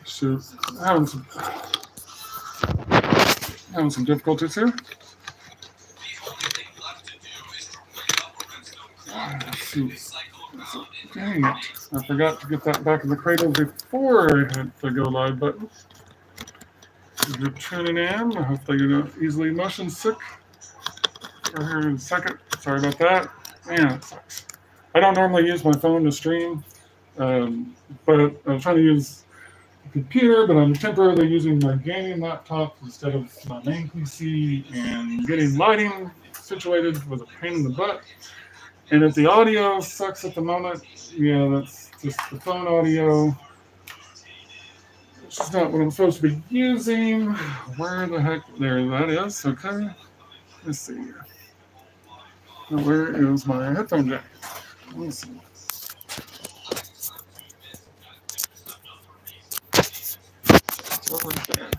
Shoot, having some difficulties here. Shoot. Dang it. I forgot to get that back in the cradle before I hit the go live button. If you're tuning in, I hope you're not easily motion sick. We're here in a second. Sorry about that. Man, it sucks. I don't normally use my phone to stream, but I'm trying to use the computer, but I'm temporarily using my gaming laptop instead of my main PC, and getting lighting situated was a pain in the butt. And if the audio sucks at the moment, yeah, that's just the phone audio. It's just not what I'm supposed to be using. Where the heck? There that is. Okay. Let's see. Now, where is my headphone jack? Let's see. Over there.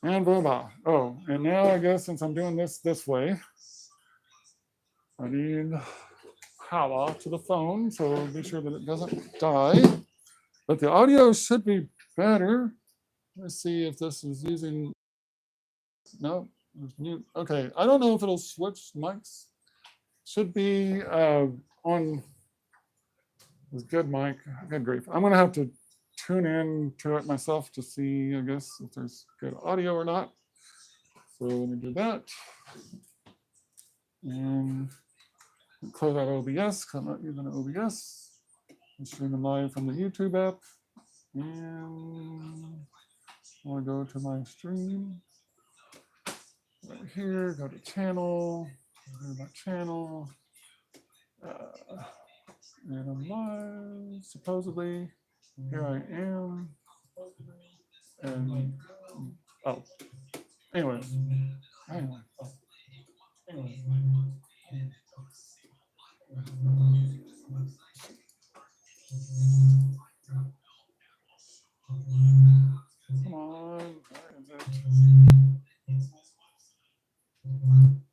And voila. Oh, and now I guess since I'm doing this way, I need power to the phone, so be sure that it doesn't die. But the audio should be better. Let's see if this is using. No, there's mute. Okay, I don't know if it'll switch mics. Should be on. It's good mic. Good grief. I'm gonna have to tune in to it myself to see, I guess, if there's good audio or not. So let me do that. And close out OBS, because I'm not using OBS. I'm streaming live from the YouTube app. And I'll go to my stream. Right here, go to channel, go to my channel. And I'm live, supposedly. Here I am. And, oh, anyway. Come on, where is it?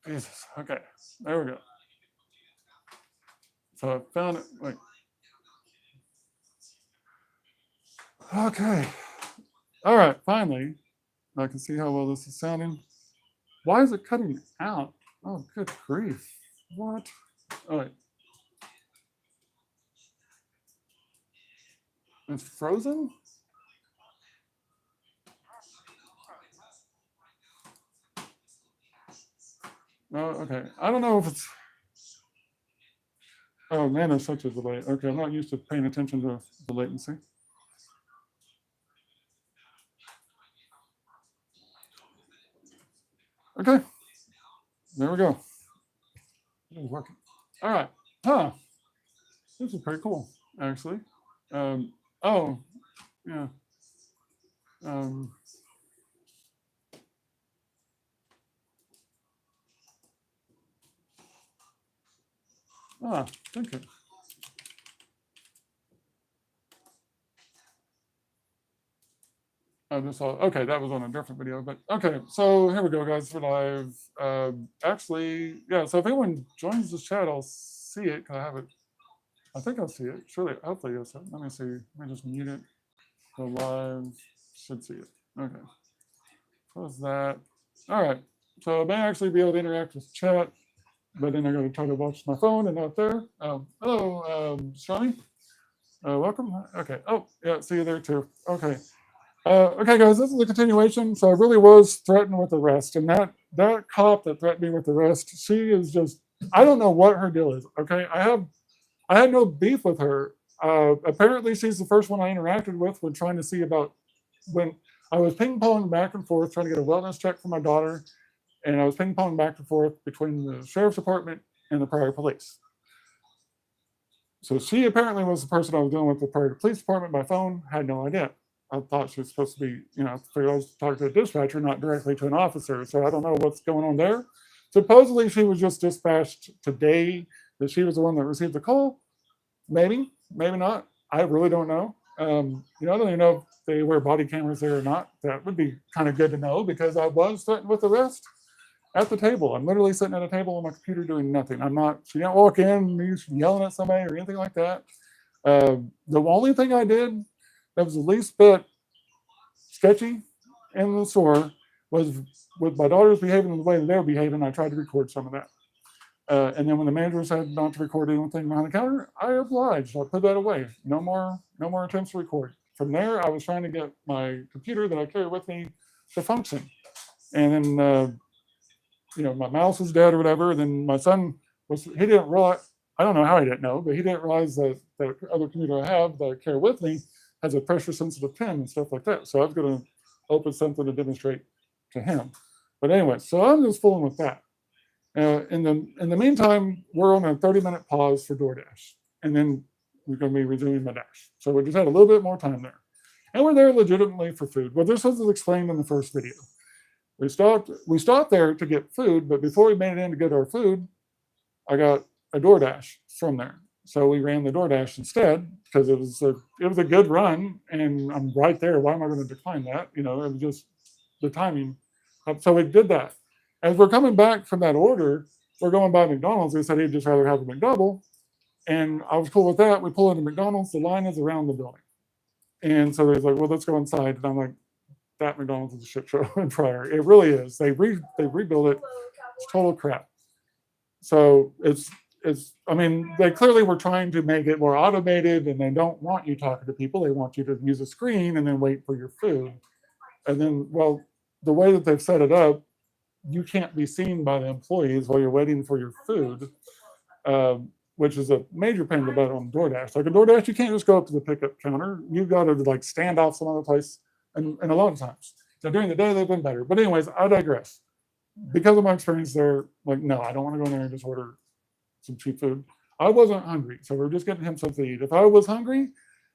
Jesus, okay, there we go. So I found it, like, okay. All right, finally, I can see how well this is sounding. Why is it cutting out? Oh, good grief. What? Oh, wait. It's frozen? Oh, okay. I don't know if it's. Oh man, there's such a delay. Okay, I'm not used to paying attention to the latency. Okay, there we go. It is working. All right. Huh. This is pretty cool, actually. Oh, yeah. Thank you. I just saw, okay, that was on a different video, but okay, so here we go, guys, for live. Actually, yeah, so if anyone joins this chat, I'll see it, because I have it. I think I'll see it. Surely, hopefully, yes. Let me see. Let me just mute it. The live should see it. Okay. Close that. All right. So I may actually be able to interact with chat, but then I got to try to watch my phone and not there. Hello, Shawnee. Welcome. Okay. Oh, yeah, see you there too. Okay. Okay, guys, this is a continuation. So I really was threatened with arrest, and that cop that threatened me with arrest, she is just, I don't know what her deal is. Okay, I had no beef with her. Apparently, she's the first one I interacted with when trying to see about when I was ping-ponging back and forth trying to get a wellness check for my daughter, and I was ping-ponging back and forth between the sheriff's department and the Pryor Police. So she apparently was the person I was dealing with the Pryor Police Department by phone. Had no idea. I thought she was supposed to be, I was talking to a dispatcher, not directly to an officer. So I don't know what's going on there. Supposedly she was just dispatched today, that she was the one that received the call. Maybe, maybe not. I really don't know. I don't even know if they wear body cameras there or not. That would be kind of good to know, because I was threatened with arrest at the table. I'm literally sitting at a table on my computer doing nothing. She didn't walk in, me yelling at somebody or anything like that. The only thing I did that was the least bit sketchy in the store was with my daughters behaving the way they were behaving. I tried to record some of that. And then when the manager said not to record anything behind the counter, I obliged. I put that away. No more attempts to record. From there, I was trying to get my computer that I carry with me to function. And then, my mouse was dead or whatever. And then my son he didn't realize, I don't know how he didn't know, but he didn't realize that the other computer I have that I carry with me has a pressure sensitive pin and stuff like that. So I was going to open something to demonstrate to him. But anyway, so I'm just fooling with that. In the meantime, we're on a 30-minute pause for DoorDash, and then we're going to be resuming my dash. So we just had a little bit more time there, and we're there legitimately for food. Well, this was explained in the first video. We stopped there to get food, but before we made it in to get our food, I got a DoorDash from there. So we ran the DoorDash instead because it was a good run, and I'm right there. Why am I going to decline that? It was just the timing. So we did that. As we're coming back from that order, we're going by McDonald's. They said he'd just rather have a McDouble. And I was cool with that. We pull into McDonald's. The line is around the building. And so they're like, well, let's go inside. And I'm like, that McDonald's is a shit show in Pryor. It really is. They rebuilt it. It's total crap. So they clearly were trying to make it more automated, and they don't want you talking to people. They want you to use a screen and then wait for your food. And then, well, the way that they've set it up, you can't be seen by the employees while you're waiting for your food, which is a major pain in the butt on DoorDash. Like a DoorDash, you can't just go up to the pickup counter. You've got to stand off some other place, and a lot of times. So during the day, they've been better. But anyways, I digress. Because of my experience there, like, no, I don't want to go in there and just order some cheap food. I wasn't hungry, so we were just getting him something to eat. If I was hungry,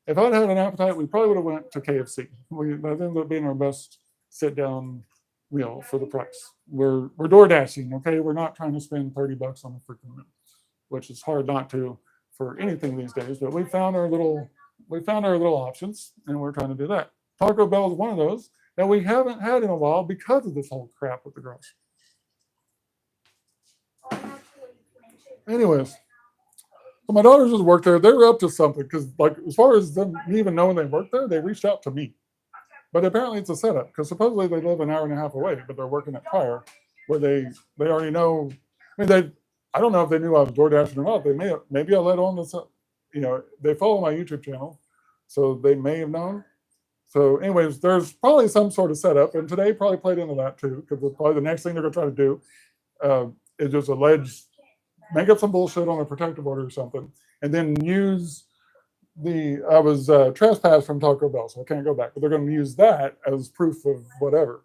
if I'd had an appetite, we probably would have went to KFC. That ended up being our best sit-down meal for the price. We're door dashing, okay? We're not trying to spend $30 on a freaking meal, which is hard not to for anything these days. But we found our little options, and we're trying to do that. Taco Bell is one of those that we haven't had in a while because of this whole crap with the girls. Anyways, so my daughters just worked there. They were up to something because, like, as far as them even knowing they worked there, they reached out to me. But apparently it's a setup because supposedly they live an hour and a half away, but they're working at Pryor, where they already know. I mean, I don't know if they knew I was door dashing or not. They maybe I let on this. They follow my YouTube channel, so they may have known. So, anyways, there's probably some sort of setup, and today probably played into that too, because probably the next thing they're going to try to do is just make up some bullshit on a protective order or something, and then use. I was trespassed from Taco Bell, so I can't go back. But they're going to use that as proof of whatever.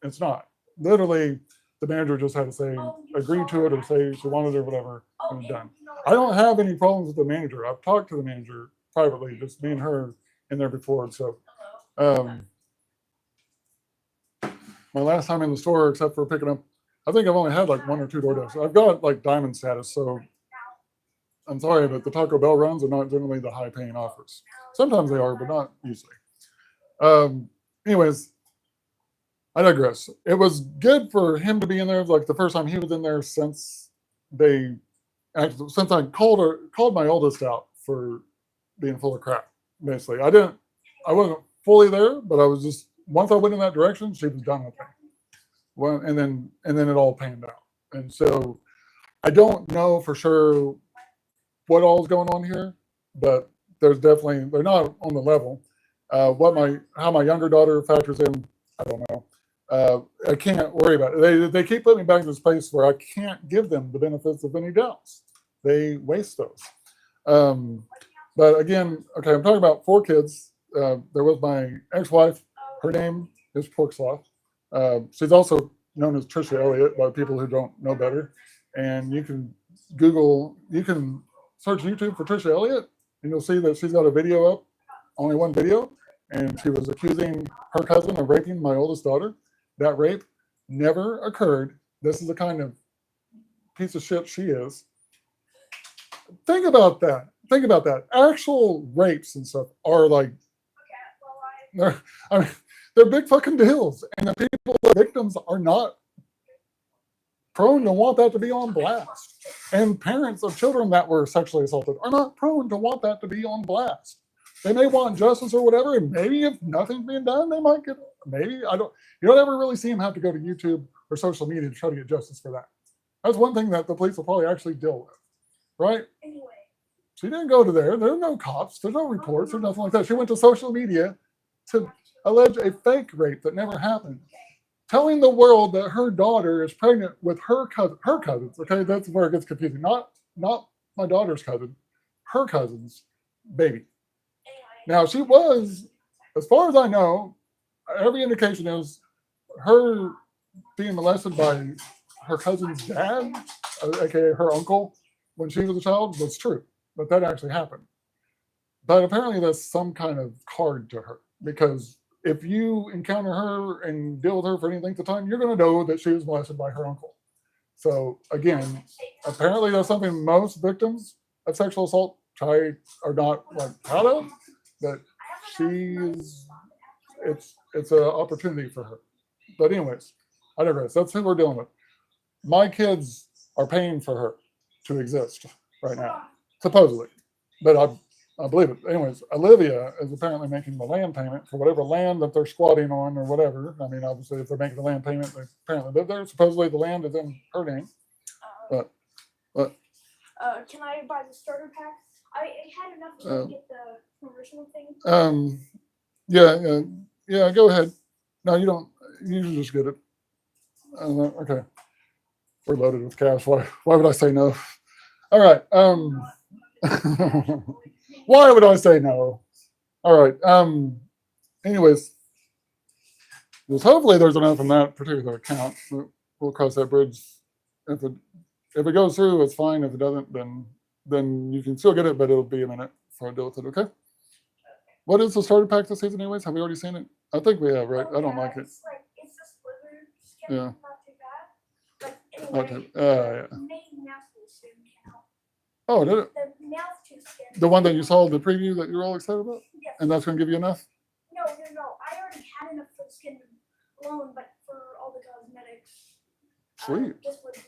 It's not. Literally, the manager just had to say, agree to it or say she wanted it or whatever, and it's done. I don't have any problems with the manager. I've talked to the manager privately, just me and her in there before. So my last time in the store, except for picking up, I think I've only had like 1 or 2 DoorDash. I've got like diamond status, so I'm sorry, but the Taco Bell runs are not generally the high-paying offers. Sometimes they are, but not usually. Anyways, I digress. It was good for him to be in there. Like the first time he was in there since I called my oldest out for being full of crap. Basically, I wasn't fully there, but I was just once I went in that direction, she was done with me. Well, and then it all panned out. And so I don't know for sure what all is going on here, but they're not on the level. How my younger daughter factors in, I don't know. I can't worry about it. They keep putting me back in this place where I can't give them the benefits of any doubts. They waste those. But again, okay, I'm talking about 4 kids. There was my ex-wife. Her name is Pork Sloth. She's also known as Trisha Elliott by people who don't know better. And you can search YouTube for Trisha Elliott, and you'll see that she's got a video up, only one video, and she was accusing her cousin of raping my oldest daughter. That rape never occurred. This is the kind of piece of shit she is. Think about that. Actual rapes and stuff are like, they're big fucking deals, and the people, the victims, are not prone to want that to be on blast. And parents of children that were sexually assaulted are not prone to want that to be on blast. They may want justice or whatever, and maybe if nothing's being done, they might get. Maybe I don't. You don't ever really see them have to go to YouTube or social media to try to get justice for that. That's one thing that the police will probably actually deal with, right? Anyway. She didn't go to there. There are no cops. There's no reports. There's nothing like that. She went to social media to allege a fake rape that never happened, telling the world that her daughter is pregnant with her cousins. Okay, that's where it gets confusing. Not my daughter's cousin, her cousin's baby. Now she was, as far as I know, every indication is her being molested by her cousin's dad, aka her uncle, when she was a child, was true. But that actually happened. But apparently that's some kind of card to her, because if you encounter her and deal with her for any length of time, you're going to know that she was molested by her uncle. So again, apparently that's something most victims of sexual assault are not like proud of, but it's an opportunity for her. But anyways, I digress. That's who we're dealing with. My kids are paying for her to exist right now, supposedly, but I believe it. Anyways, Olivia is apparently making the land payment for whatever land that they're squatting on or whatever. I mean, obviously, if they're making the land payment, they apparently live there. Supposedly, the land is in her name. But can I buy the starter pack? I had enough to get the original thing. Yeah. Go ahead. No, you don't. You just get it. Okay. We're loaded with cash. Why would I say no? All right. Why would I say no? All right. Anyways, hopefully there's enough in that particular account. We'll cross that bridge. If it goes through, it's fine. If it doesn't, then you can still get it, but it'll be a minute before I deal with it. Okay. What is the starter pack this season, anyways? Have we already seen it? I think we have, right? I don't like it. It's the sliver skin. Yeah. Not too bad. But anyway, Yeah. the main mouth soon came out. Oh, did it? The mouth tooth skin. The one that you saw the preview that you were all excited about? Yes. And that's going to give you enough? No. I already had enough for the skin alone, but for all the cosmetics. Sweet. This would be.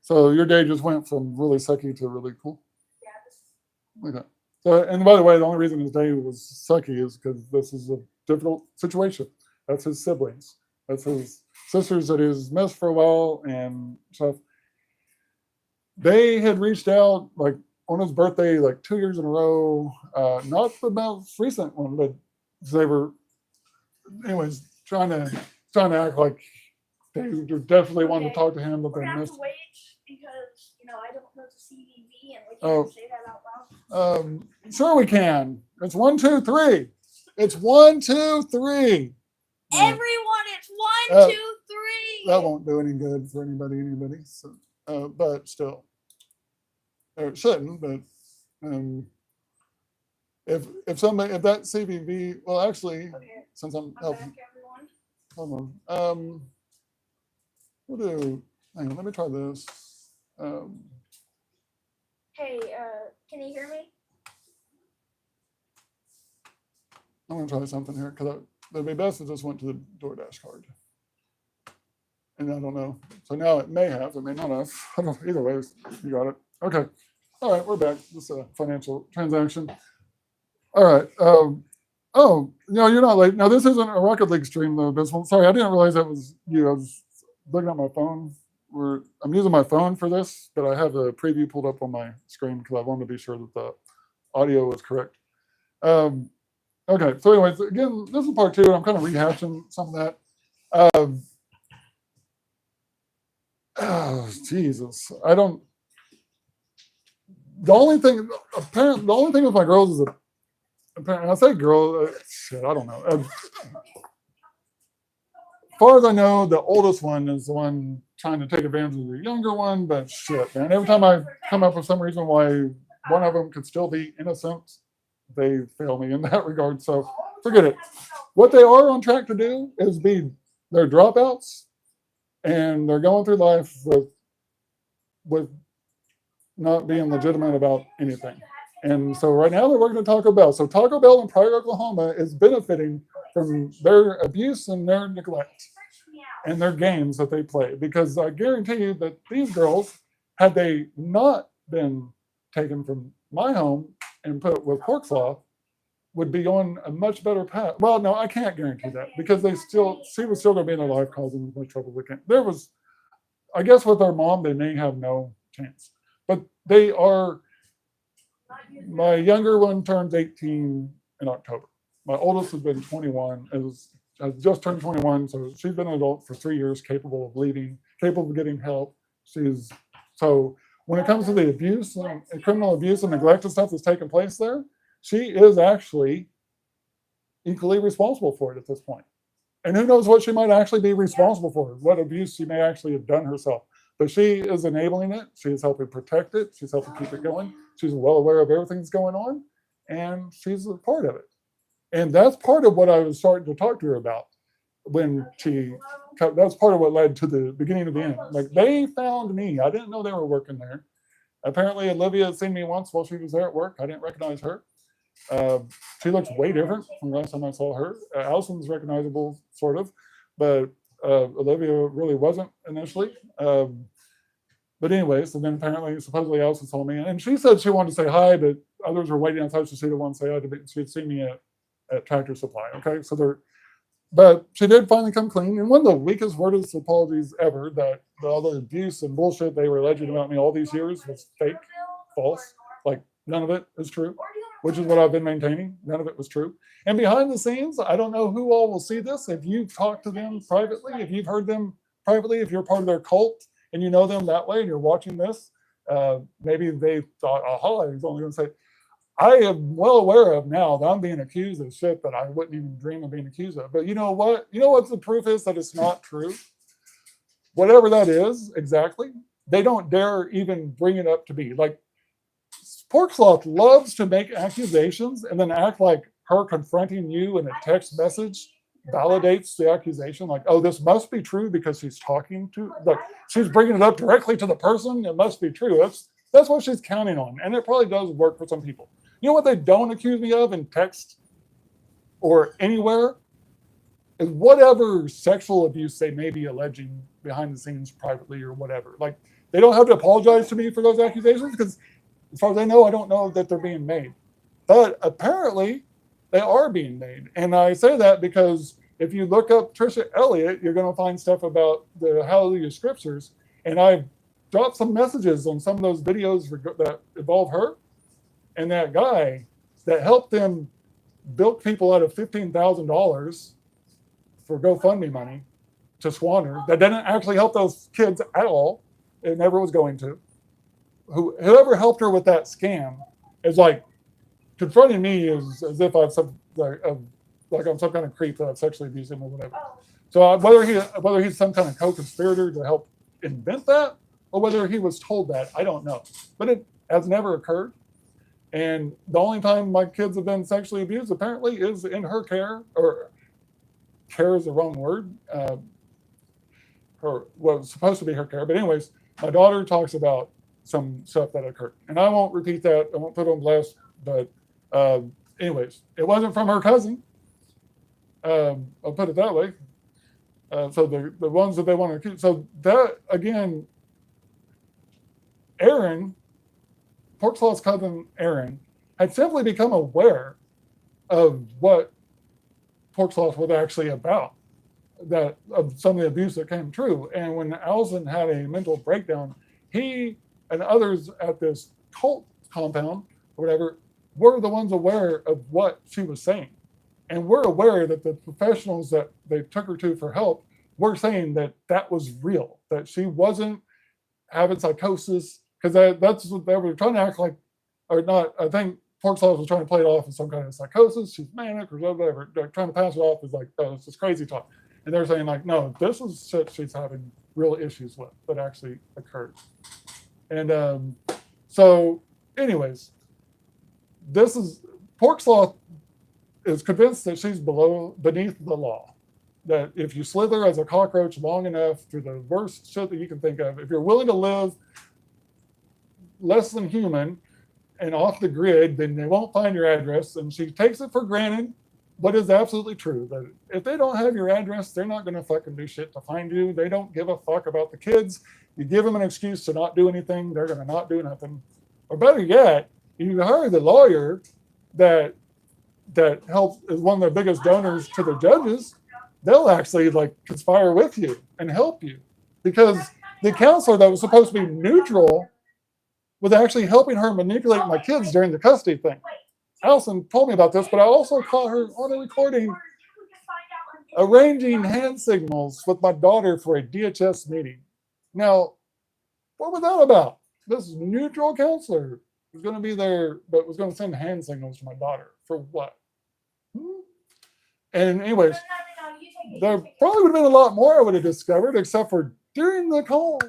So your day just went from really sucky to really cool? Yeah. Okay. So, and by the way, the only reason his day was sucky is because this is a difficult situation. That's his siblings. That's his sisters that he's missed for a while and stuff. They had reached out like on his birthday, like 2 years in a row. Not the most recent one, but they were, anyways, trying to act like they definitely wanted to talk to him, but We're they gonna have missed. to wait because I don't know the CVV and we can't say that out loud. Sure we can. It's 1, 2, 3. It's 1, 2, 3. Everyone, it's 1, 2, 3. That won't do any good for anybody. So, but still, it shouldn't. But if that CVV, well, actually, since I'm helping, back, everyone. hold on. Hang on, let me try this. Hey, can you hear me? I'm gonna try something here because it'd be best if this went to the DoorDash card. And I don't know. So now it may have, it may not have. I don't. Either way, you got it. Okay. All right, we're back. This is a financial transaction. All right. Oh, you're not late. Now this isn't a Rocket League stream though. This one. Sorry, I didn't realize that was you. I was looking at my phone. I'm using my phone for this, but I have a preview pulled up on my screen because I wanted to be sure that the audio was correct. Okay, so anyways, again, this is part 2. I'm kind of rehashing some of that. Oh, Jesus. The only thing with my girls is that, apparently, I say girl, shit, I don't know. As far as I know, the oldest one is the one trying to take advantage of the younger one, but shit, man. Every time I come up with some reason why one of them could still be innocent, they fail me in that regard. So forget it. What they are on track to do is be their dropouts, and they're going through life with not being legitimate about anything. And so right now they're working at Taco Bell. So Taco Bell in Pryor, Oklahoma is benefiting from their abuse and their neglect and their games that they play. Because I guarantee you that these girls, had they not been taken from my home and put with pork slaw, would be on a much better path. Well, no, I can't guarantee that because she was still going to be in their life causing as much trouble as they can. There was, I guess, with their mom, they may have no chance, but they are. My younger one turns 18 in October. My oldest has been 21. Has just turned 21, so she's been an adult for 3 years, capable of leading, capable of getting help. So when it comes to the abuse and criminal abuse and neglect and stuff that's taking place there, she is actually equally responsible for it at this point. And who knows what she might actually be responsible for, what abuse she may actually have done herself. But she is enabling it. She is helping protect it. She's helping keep it going. She's well aware of everything that's going on, and she's a part of it. And that's part of what I was starting to talk to her about when that's part of what led to the beginning of the end. Like, they found me. I didn't know they were working there. Apparently, Olivia had seen me once while she was there at work. I didn't recognize her. She looks way different from the last time I saw her. Allison's recognizable, sort of, but Olivia really wasn't initially. But anyways, and then apparently, supposedly Allison saw me, and she said she wanted to say hi, but others were waiting outside, so she didn't want to say hi to me. She had seen me at Tractor Supply. Okay, so but she did finally come clean. And one of the weakest wordless apologies ever, that all the abuse and bullshit they were alleging about me all these years was fake, false. Like, none of it is true, which is what I've been maintaining. None of it was true. And behind the scenes, I don't know who all will see this. If you've talked to them privately, if you've heard them privately, if you're part of their cult and you know them that way and you're watching this, maybe they thought, aha, he's only going to say, I am well aware of now that I'm being accused of shit that I wouldn't even dream of being accused of. But you know what? You know what the proof is that it's not true? Whatever that is, exactly, they don't dare even bring it up to be. Like, Pork Sloth loves to make accusations and then act like her confronting you in a text message validates the accusation. Like, oh, this must be true because she's talking to, like, she's bringing it up directly to the person. It must be true. That's what she's counting on. And it probably does work for some people. You know what they don't accuse me of in text or anywhere is whatever sexual abuse they may be alleging behind the scenes privately or whatever. Like, they don't have to apologize to me for those accusations because as far as I know, I don't know that they're being made. But apparently they are being made. And I say that because if you look up Trisha Elliott, you're going to find stuff about the Hallelujah scriptures. And I've dropped some messages on some of those videos that involve her and that guy that helped them bilk people out of $15,000 for GoFundMe money to squander. That didn't actually help those kids at all. It never was going to. Whoever helped her with that scam is like confronting me as if I'm I'm some kind of creep that I've sexually abused him or whatever. So whether he's some kind of co-conspirator to help invent that or whether he was told that, I don't know. But it has never occurred. And the only time my kids have been sexually abused apparently is in her care, or care is the wrong word. Was supposed to be her care. But anyways, my daughter talks about some stuff that occurred. And I won't repeat that. I won't put on blast. But anyways, it wasn't from her cousin. I'll put it that way. So the ones that they want to accuse. So that, again, Aaron, Pork Sloth's cousin Aaron, had simply become aware of what Pork Sloth was actually about, that of some of the abuse that came true. And when Allison had a mental breakdown, he and others at this cult compound or whatever were the ones aware of what she was saying. And we're aware that the professionals that they took her to for help were saying that that was real, that she wasn't having psychosis, because that's what they were trying to act like, or not. I think Pork Sloth was trying to play it off as some kind of psychosis. She's manic or whatever. They're trying to pass it off as like, oh, it's just crazy talk. And they're saying like, no, this is shit she's having real issues with that actually occurred. And so anyways, Pork Sloth is convinced that she's beneath the law. That if you slither as a cockroach long enough through the worst shit that you can think of, if you're willing to live less than human and off the grid, then they won't find your address. And she takes it for granted, but is absolutely true, that if they don't have your address, they're not going to fucking do shit to find you. They don't give a fuck about the kids. You give them an excuse to not do anything, they're going to not do nothing. Or better yet, you hire the lawyer that that helps is one of the biggest donors to the judges, they'll actually like conspire with you and help you, because the counselor that was supposed to be neutral was actually helping her manipulate my kids during the custody thing. Allison told me about this, but I also caught her on a recording arranging hand signals with my daughter for a DHS meeting. Now, what was that about? This neutral counselor was going to be there, but was going to send hand signals to my daughter for what? And anyways, there probably would have been a lot more I would have discovered, except for during the call,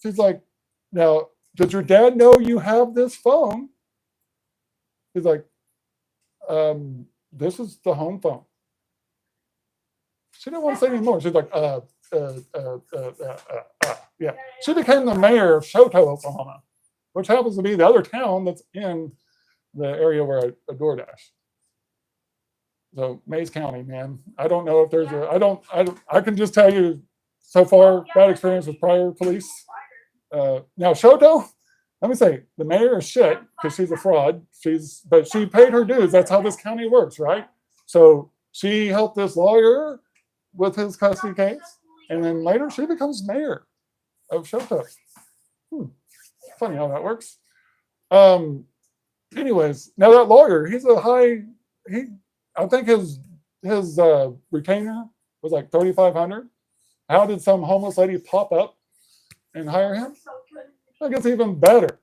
she's like, now, does your dad know you have this phone? He's like, this is the home phone. She didn't want to say anymore. She's like, yeah. She became the mayor of Shoto, Oklahoma, which happens to be the other town that's in the area where I DoorDash. So Mays County, man. I don't know if there's I can just tell you so far, bad experience with Pryor Police. Now Shoto, let me say, the mayor is shit because she's a fraud. But she paid her dues. That's how this county works, right? So she helped this lawyer with his custody case, and then later she becomes mayor of Shoto. Funny how that works. Anyways, now that lawyer, I think his retainer was like $3,500. How did some homeless lady pop up and hire him? I guess even better.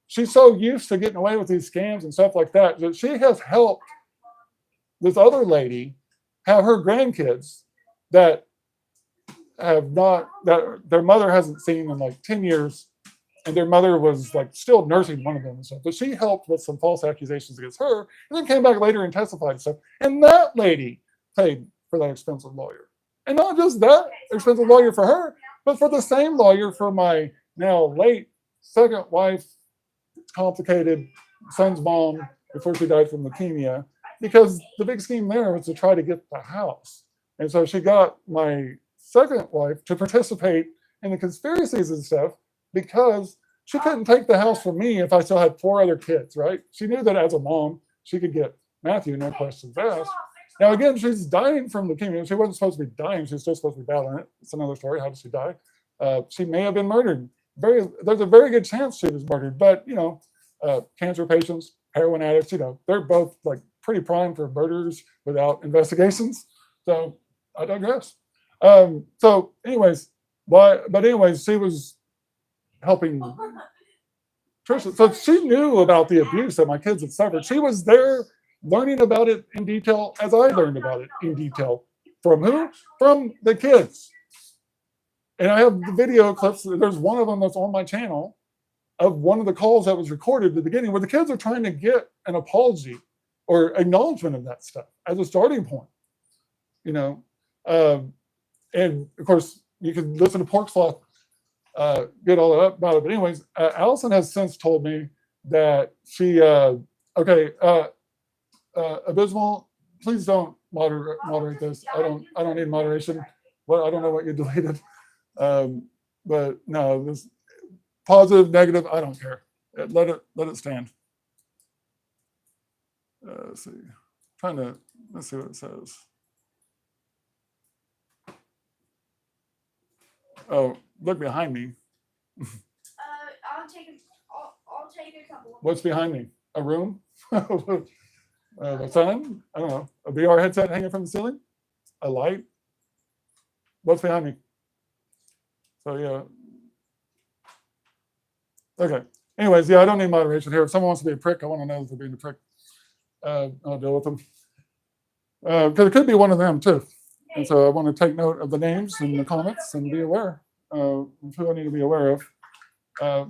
She's so used to getting away with these scams and stuff like that she has helped this other lady have her grandkids that their mother hasn't seen in like 10 years, and their mother was like still nursing one of them and stuff. But she helped with some false accusations against her, and then came back later and testified and stuff. And that lady paid for that expensive lawyer. And not just that expensive lawyer for her, but for the same lawyer for my now late second wife, complicated son's mom before she died from leukemia, because the big scheme there was to try to get the house. And so she got my second wife to participate in the conspiracies and stuff, because she couldn't take the house from me if I still had 4 other kids, right? She knew that as a mom, she could get Matthew, no questions asked. Now, again, she's dying from leukemia. She wasn't supposed to be dying. She was still supposed to be battling it. It's another story. How did she die? She may have been murdered. There's a very good chance she was murdered. But, cancer patients, heroin addicts, they're both like pretty prime for murders without investigations. So I digress. So anyways, she was helping Trisha. So she knew about the abuse that my kids had suffered. She was there learning about it in detail as I learned about it in detail. From who? From the kids. And I have the video clips. There's one of them that's on my channel of one of the calls that was recorded at the beginning where the kids are trying to get an apology or acknowledgement of that stuff as a starting point. And of course, you can listen to Pork Sloth, get all that up about it. But anyways, Allison has since told me that she, Abysmal, please don't moderate this. I don't need moderation. Well, I don't know what you deleted. But no, this positive, negative, I don't care. Let it stand. Let's see. Let's see what it says. Oh, look behind me. I'll take a couple. What's behind me? A room? The sun? I don't know. A VR headset hanging from the ceiling? A light? What's behind me? So yeah. Okay. Anyways, yeah, I don't need moderation here. If someone wants to be a prick, I want to know if they're being a prick. I'll deal with them. Because it could be one of them too. And so I want to take note of the names and the comments and be aware of who I need to be aware of.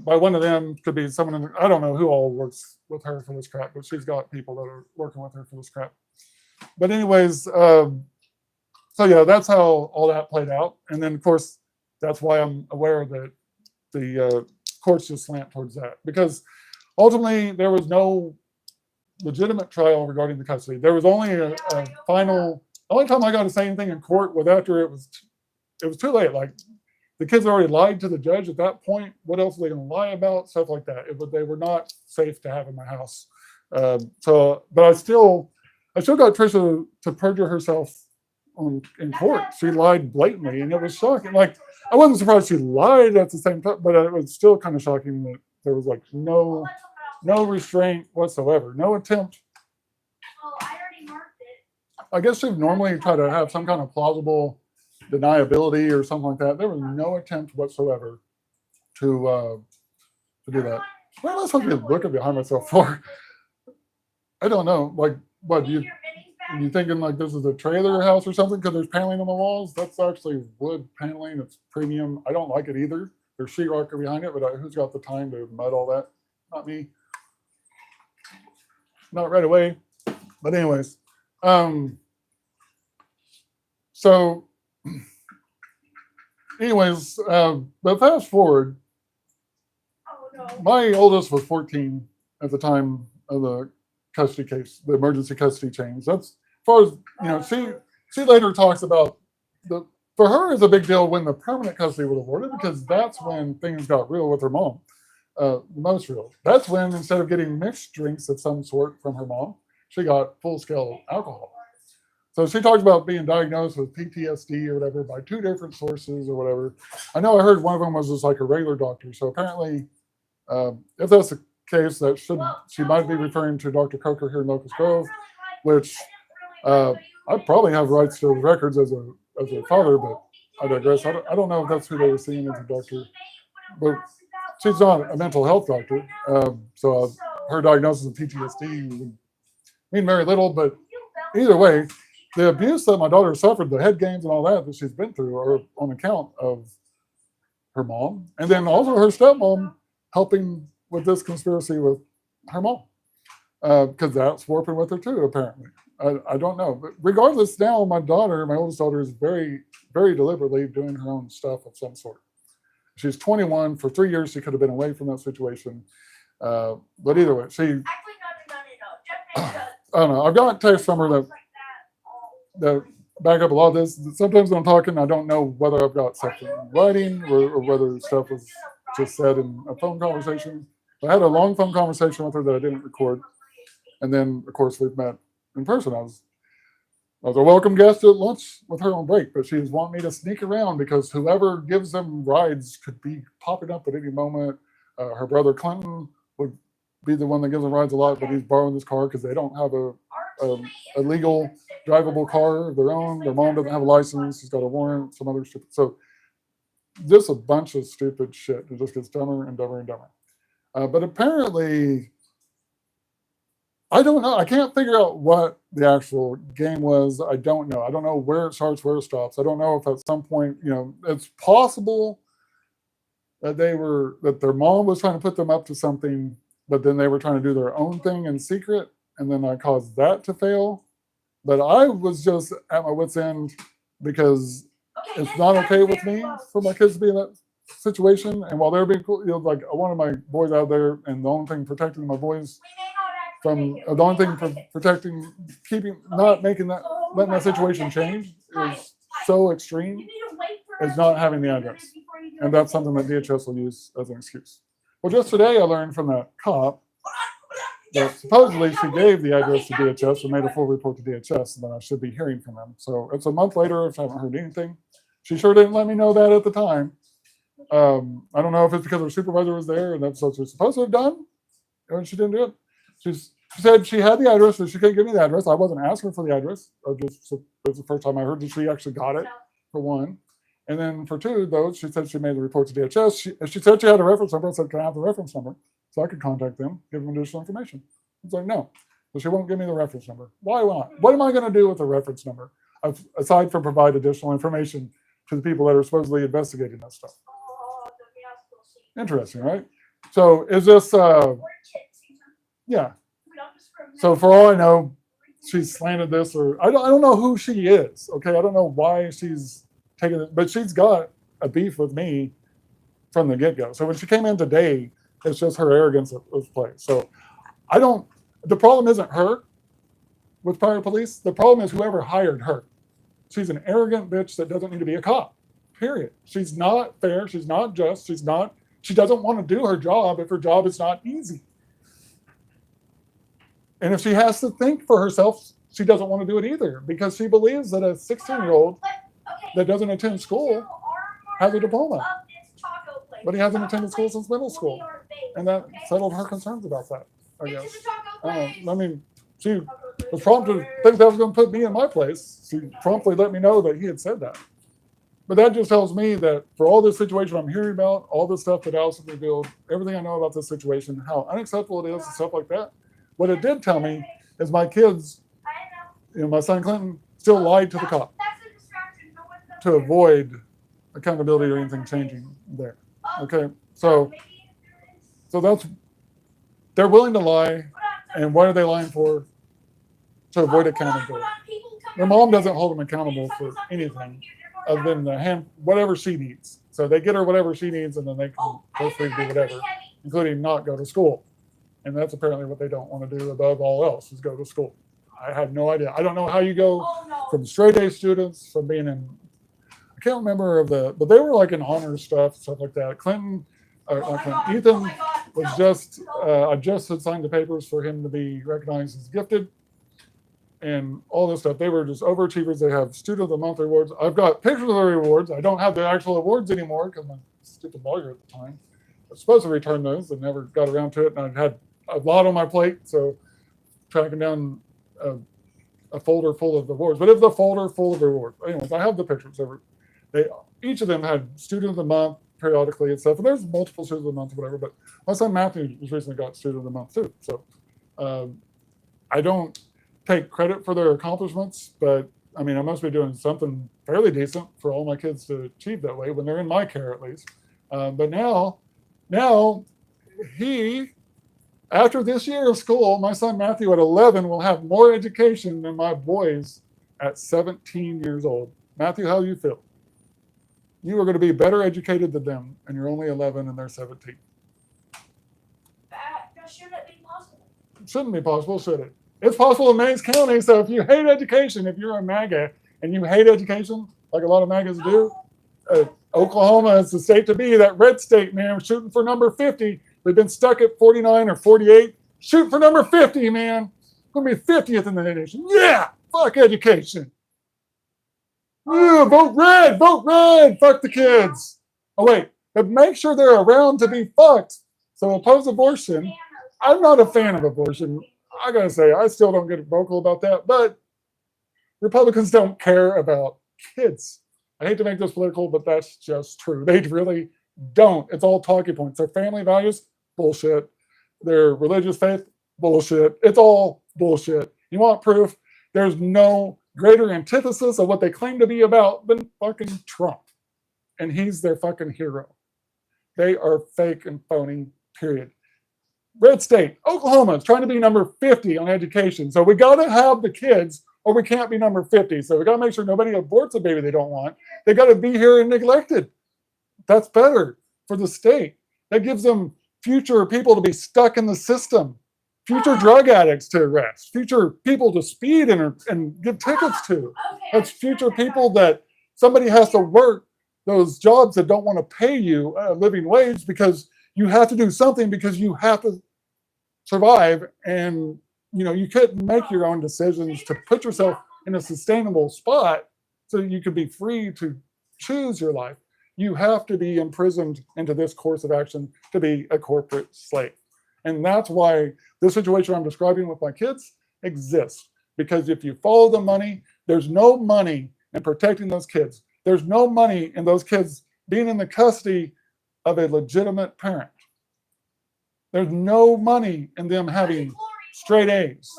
By one of them could be someone, I don't know who all works with her for this crap, but she's got people that are working with her for this crap. But anyways, so yeah, that's how all that played out. And then of course, that's why I'm aware that the courts just slant towards that, because ultimately there was no legitimate trial regarding the custody. There was only a final. The only time I got to say anything in court was after it was too late. Like the kids already lied to the judge at that point. What else are they going to lie about? Stuff like that. They were not safe to have in my house. But I still I still got Trisha to perjure herself in court. She lied blatantly, and it was shocking. Like, I wasn't surprised she lied at the same time, but it was still kind of shocking that there was like no restraint whatsoever, no attempt. Oh, I already marked it. I guess they normally try to have some kind of plausible deniability or something like that. There was no attempt whatsoever to do that. What am I supposed to be looking behind myself for? I don't know. Like, what do you thinking like this is a trailer house or something because there's paneling on the walls? That's actually wood paneling. It's premium. I don't like it either. There's sheetrock behind it, but who's got the time to mud all that? Not me. Not right away. But anyways, so anyways, but fast forward, Oh no. my oldest was 14 at the time of the custody case, the emergency custody change. That's as far as she later talks about for her it's a big deal when the permanent custody was awarded because that's when things got real with her mom. Most real. That's when instead of getting mixed drinks of some sort from her mom, she got full-scale alcohol. So she talks about being diagnosed with PTSD or whatever by 2 different sources or whatever. I know I heard one of them was just like a regular doctor. So apparently, if that's the case, that she might be referring to Dr. Coker here in Locust Grove, which I probably have rights to those records as a father, but I digress. I don't know if that's who they were seeing as a doctor, but she's not a mental health doctor. So her diagnosis of PTSD would mean very little, but either way, the abuse that my daughter suffered, the head games and all that she's been through are on account of her mom. And then also her stepmom helping with this conspiracy with her mom. Because that's warping with her too, apparently. I don't know. But regardless, now my oldest daughter, is very, very deliberately doing her own stuff of some sort. She's 21. For 3 years, she could have been away from that situation. But either way, I don't know. I've got text from her that back up a lot of this. Sometimes when I'm talking, I don't know whether I've got stuff in writing or whether stuff was just said in a phone conversation. I had a long phone conversation with her that I didn't record. And then, of course, we've met in person. I was a welcome guest at lunch with her on break, but she was wanting me to sneak around because whoever gives them rides could be popping up at any moment. Her brother Clinton would be the one that gives them rides a lot, but he's borrowing this car because they don't have a legal drivable car of their own. Their mom doesn't have a license. She's got a warrant, some other stupid. So just a bunch of stupid shit. It just gets dumber and dumber and dumber. But apparently, I don't know. I can't figure out what the actual game was. I don't know. I don't know where it starts, where it stops. I don't know if at some point, it's possible that their mom was trying to put them up to something, but then they were trying to do their own thing in secret, and then I caused that to fail. But I was just at my wit's end because it's not okay with me for my kids to be in that situation. And while they're being cool, like I wanted my boys out there, and the only thing protecting my boys not making that, letting that situation change is so extreme, is not having the address. And that's something that DHS will use as an excuse. Well, just today I learned from that cop that supposedly she gave the address to DHS and made a full report to DHS, and then I should be hearing from them. So it's a month later if I haven't heard anything. She sure didn't let me know that at the time. I don't know if it's because her supervisor was there and that's what she was supposed to have done, and she didn't do it. She said she had the address, but she couldn't give me the address. I wasn't asking for the address. It was the first time I heard that she actually got it, for one. And then for two, though, she said she made the report to DHS. She said she had a reference number. I said, can I have the reference number so I could contact them, give them additional information? It's like, no. So she won't give me the reference number. Why not? What am I going to do with the reference number, aside from provide additional information to the people that are supposedly investigating that stuff? Interesting, right? So is this, yeah. So for all I know, she's slanted this, or I don't know who she is. Okay, I don't know why she's taking it, but she's got a beef with me from the get-go. So when she came in today, it's just her arrogance that was played. So the problem isn't her with Pryor Police. The problem is whoever hired her. She's an arrogant bitch that doesn't need to be a cop, period. She's not fair. She's not just. She doesn't want to do her job if her job is not easy. And if she has to think for herself, she doesn't want to do it either because she believes that a 16-year-old that doesn't attend school has a diploma. But he hasn't attended school since middle school. And that settled her concerns about that, I guess. I mean, she was prompted to think that was going to put me in my place. She promptly let me know that he had said that. But that just tells me that for all this situation I'm hearing about, all the stuff that Allison revealed, everything I know about this situation, how unacceptable it is and stuff like that, what it did tell me is my kids, my son Clinton, still lied to the cop to avoid accountability or anything changing there. Okay, so that's, they're willing to lie, and what are they lying for? To avoid accountability. Their mom doesn't hold them accountable for anything other than whatever she needs. So they get her whatever she needs, and then they can go free to do whatever, including not go to school. And that's apparently what they don't want to do above all else, is go to school. I had no idea. I don't know how you go from straight A students, from being in, I can't remember but they were like in honors stuff like that. Ethan was just, I just had signed the papers for him to be recognized as gifted and all this stuff. They were just overachievers. They have Student of the Month awards. I've got pictures of the awards. I don't have the actual awards anymore because I'm a stupid lawyer at the time. I was supposed to return those and never got around to it. And I had a lot on my plate, so tracking down a folder full of awards. But it was a folder full of awards. Anyways, I have the pictures. Each of them had Student of the Month periodically and stuff. And there's multiple Students of the Month or whatever. But my son Matthew was recently got Student of the Month too. So I don't take credit for their accomplishments, but I mean, I must be doing something fairly decent for all my kids to achieve that way when they're in my care, at least. But now after this year of school, my son Matthew at 11 will have more education than my boys at 17 years old. Matthew, how do you feel? You are going to be better educated than them, and you're only 11 and they're 17. That shouldn't be possible. It shouldn't be possible, should it? It's possible in Mays County, so if you hate education, if you're a MAGA and you hate education, like a lot of MAGAs do, Oklahoma is the state to be, that red state, man, shooting for number 50. We've been stuck at 49 or 48. Shoot for number 50, man. We're going to be 50th in the nation. Yeah, fuck education. Yeah, vote red, fuck the kids. Oh, wait, but make sure they're around to be fucked. So oppose abortion. I'm not a fan of abortion. I gotta say, I still don't get vocal about that, but Republicans don't care about kids. I hate to make this political, but that's just true. They really don't. It's all talking points. Their family values, bullshit. Their religious faith, bullshit. It's all bullshit. You want proof? There's no greater antithesis of what they claim to be about than fucking Trump. And he's their fucking hero. They are fake and phony, period. Red state, Oklahoma is trying to be number 50 on education. So we got to have the kids or we can't be number 50. So we got to make sure nobody aborts a baby they don't want. They got to be here and neglected. That's better for the state. That gives them future people to be stuck in the system, future drug addicts to arrest, future people to speed and give tickets to. That's future people that somebody has to work those jobs that don't want to pay you a living wage because you have to do something because you have to survive, and you couldn't make your own decisions to put yourself in a sustainable spot so you could be free to choose your life. You have to be imprisoned into this course of action to be a corporate slave. And that's why this situation I'm describing with my kids exists. Because if you follow the money, there's no money in protecting those kids. There's no money in those kids being in the custody of a legitimate parent. There's no money in them having straight A's.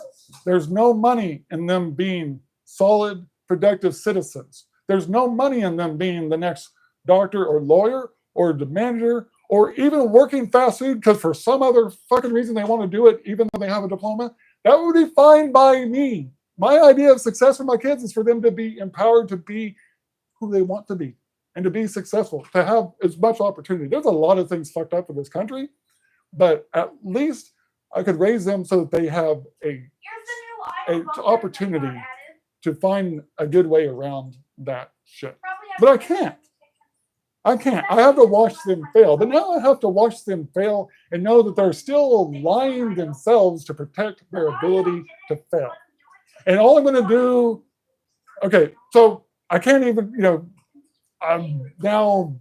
There's no money in them being solid, productive citizens. There's no money in them being the next doctor or lawyer or the manager or even working fast food because for some other fucking reason they want to do it even though they have a diploma. That would be fine by me. My idea of success for my kids is for them to be empowered to be who they want to be and to be successful, to have as much opportunity. There's a lot of things fucked up in this country, but at least I could raise them so that they have a opportunity to find a good way around that shit. But I can't. I have to watch them fail. But now I have to watch them fail and know that they're still lying themselves to protect their ability to fail. And all I'm going to do, okay, so I can't even, I'm now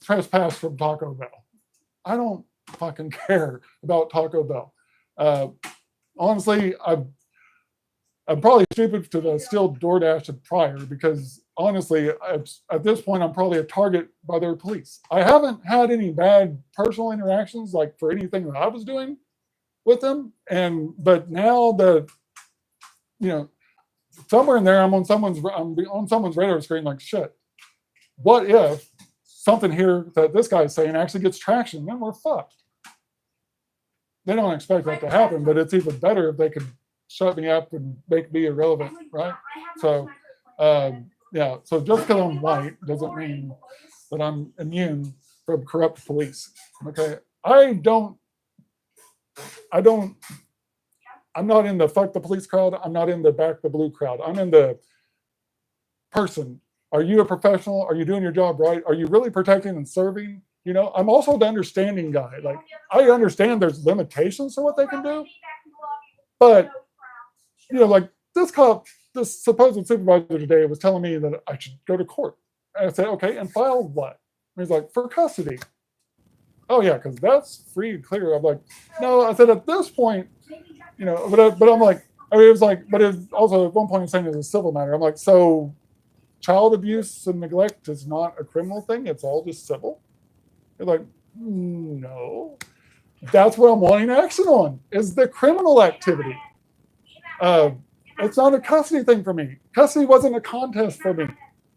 trespassed from Taco Bell. I don't fucking care about Taco Bell. Honestly, I'm probably stupid to steal DoorDash at Pryor because honestly, at this point, I'm probably a target by their police. I haven't had any bad personal interactions like for anything that I was doing with them, but now that somewhere in there, I'm on someone's radar screen like shit. What if something here that this guy's saying actually gets traction? Then we're fucked. They don't expect that to happen, but it's even better if they could shut me up and make me irrelevant, right? So, yeah. So just because I'm white doesn't mean that I'm immune from corrupt police. Okay, I'm not in the fuck the police crowd. I'm not in the back the blue crowd. I'm in the person. Are you a professional? Are you doing your job right? Are you really protecting and serving? I'm also the understanding guy. Like, I understand there's limitations to what they can do, but like this cop, this supposed supervisor today was telling me that I should go to court. And I said, okay, and file what? And he's like, for custody. Oh yeah, because that's free and clear. I'm like, no. I said at this point, but I'm like, it was like, but it's also at one point saying it's a civil matter. I'm like, so child abuse and neglect is not a criminal thing. It's all just civil. They're like, no. That's what I'm wanting action on, is the criminal activity. It's not a custody thing for me. Custody wasn't a contest for me.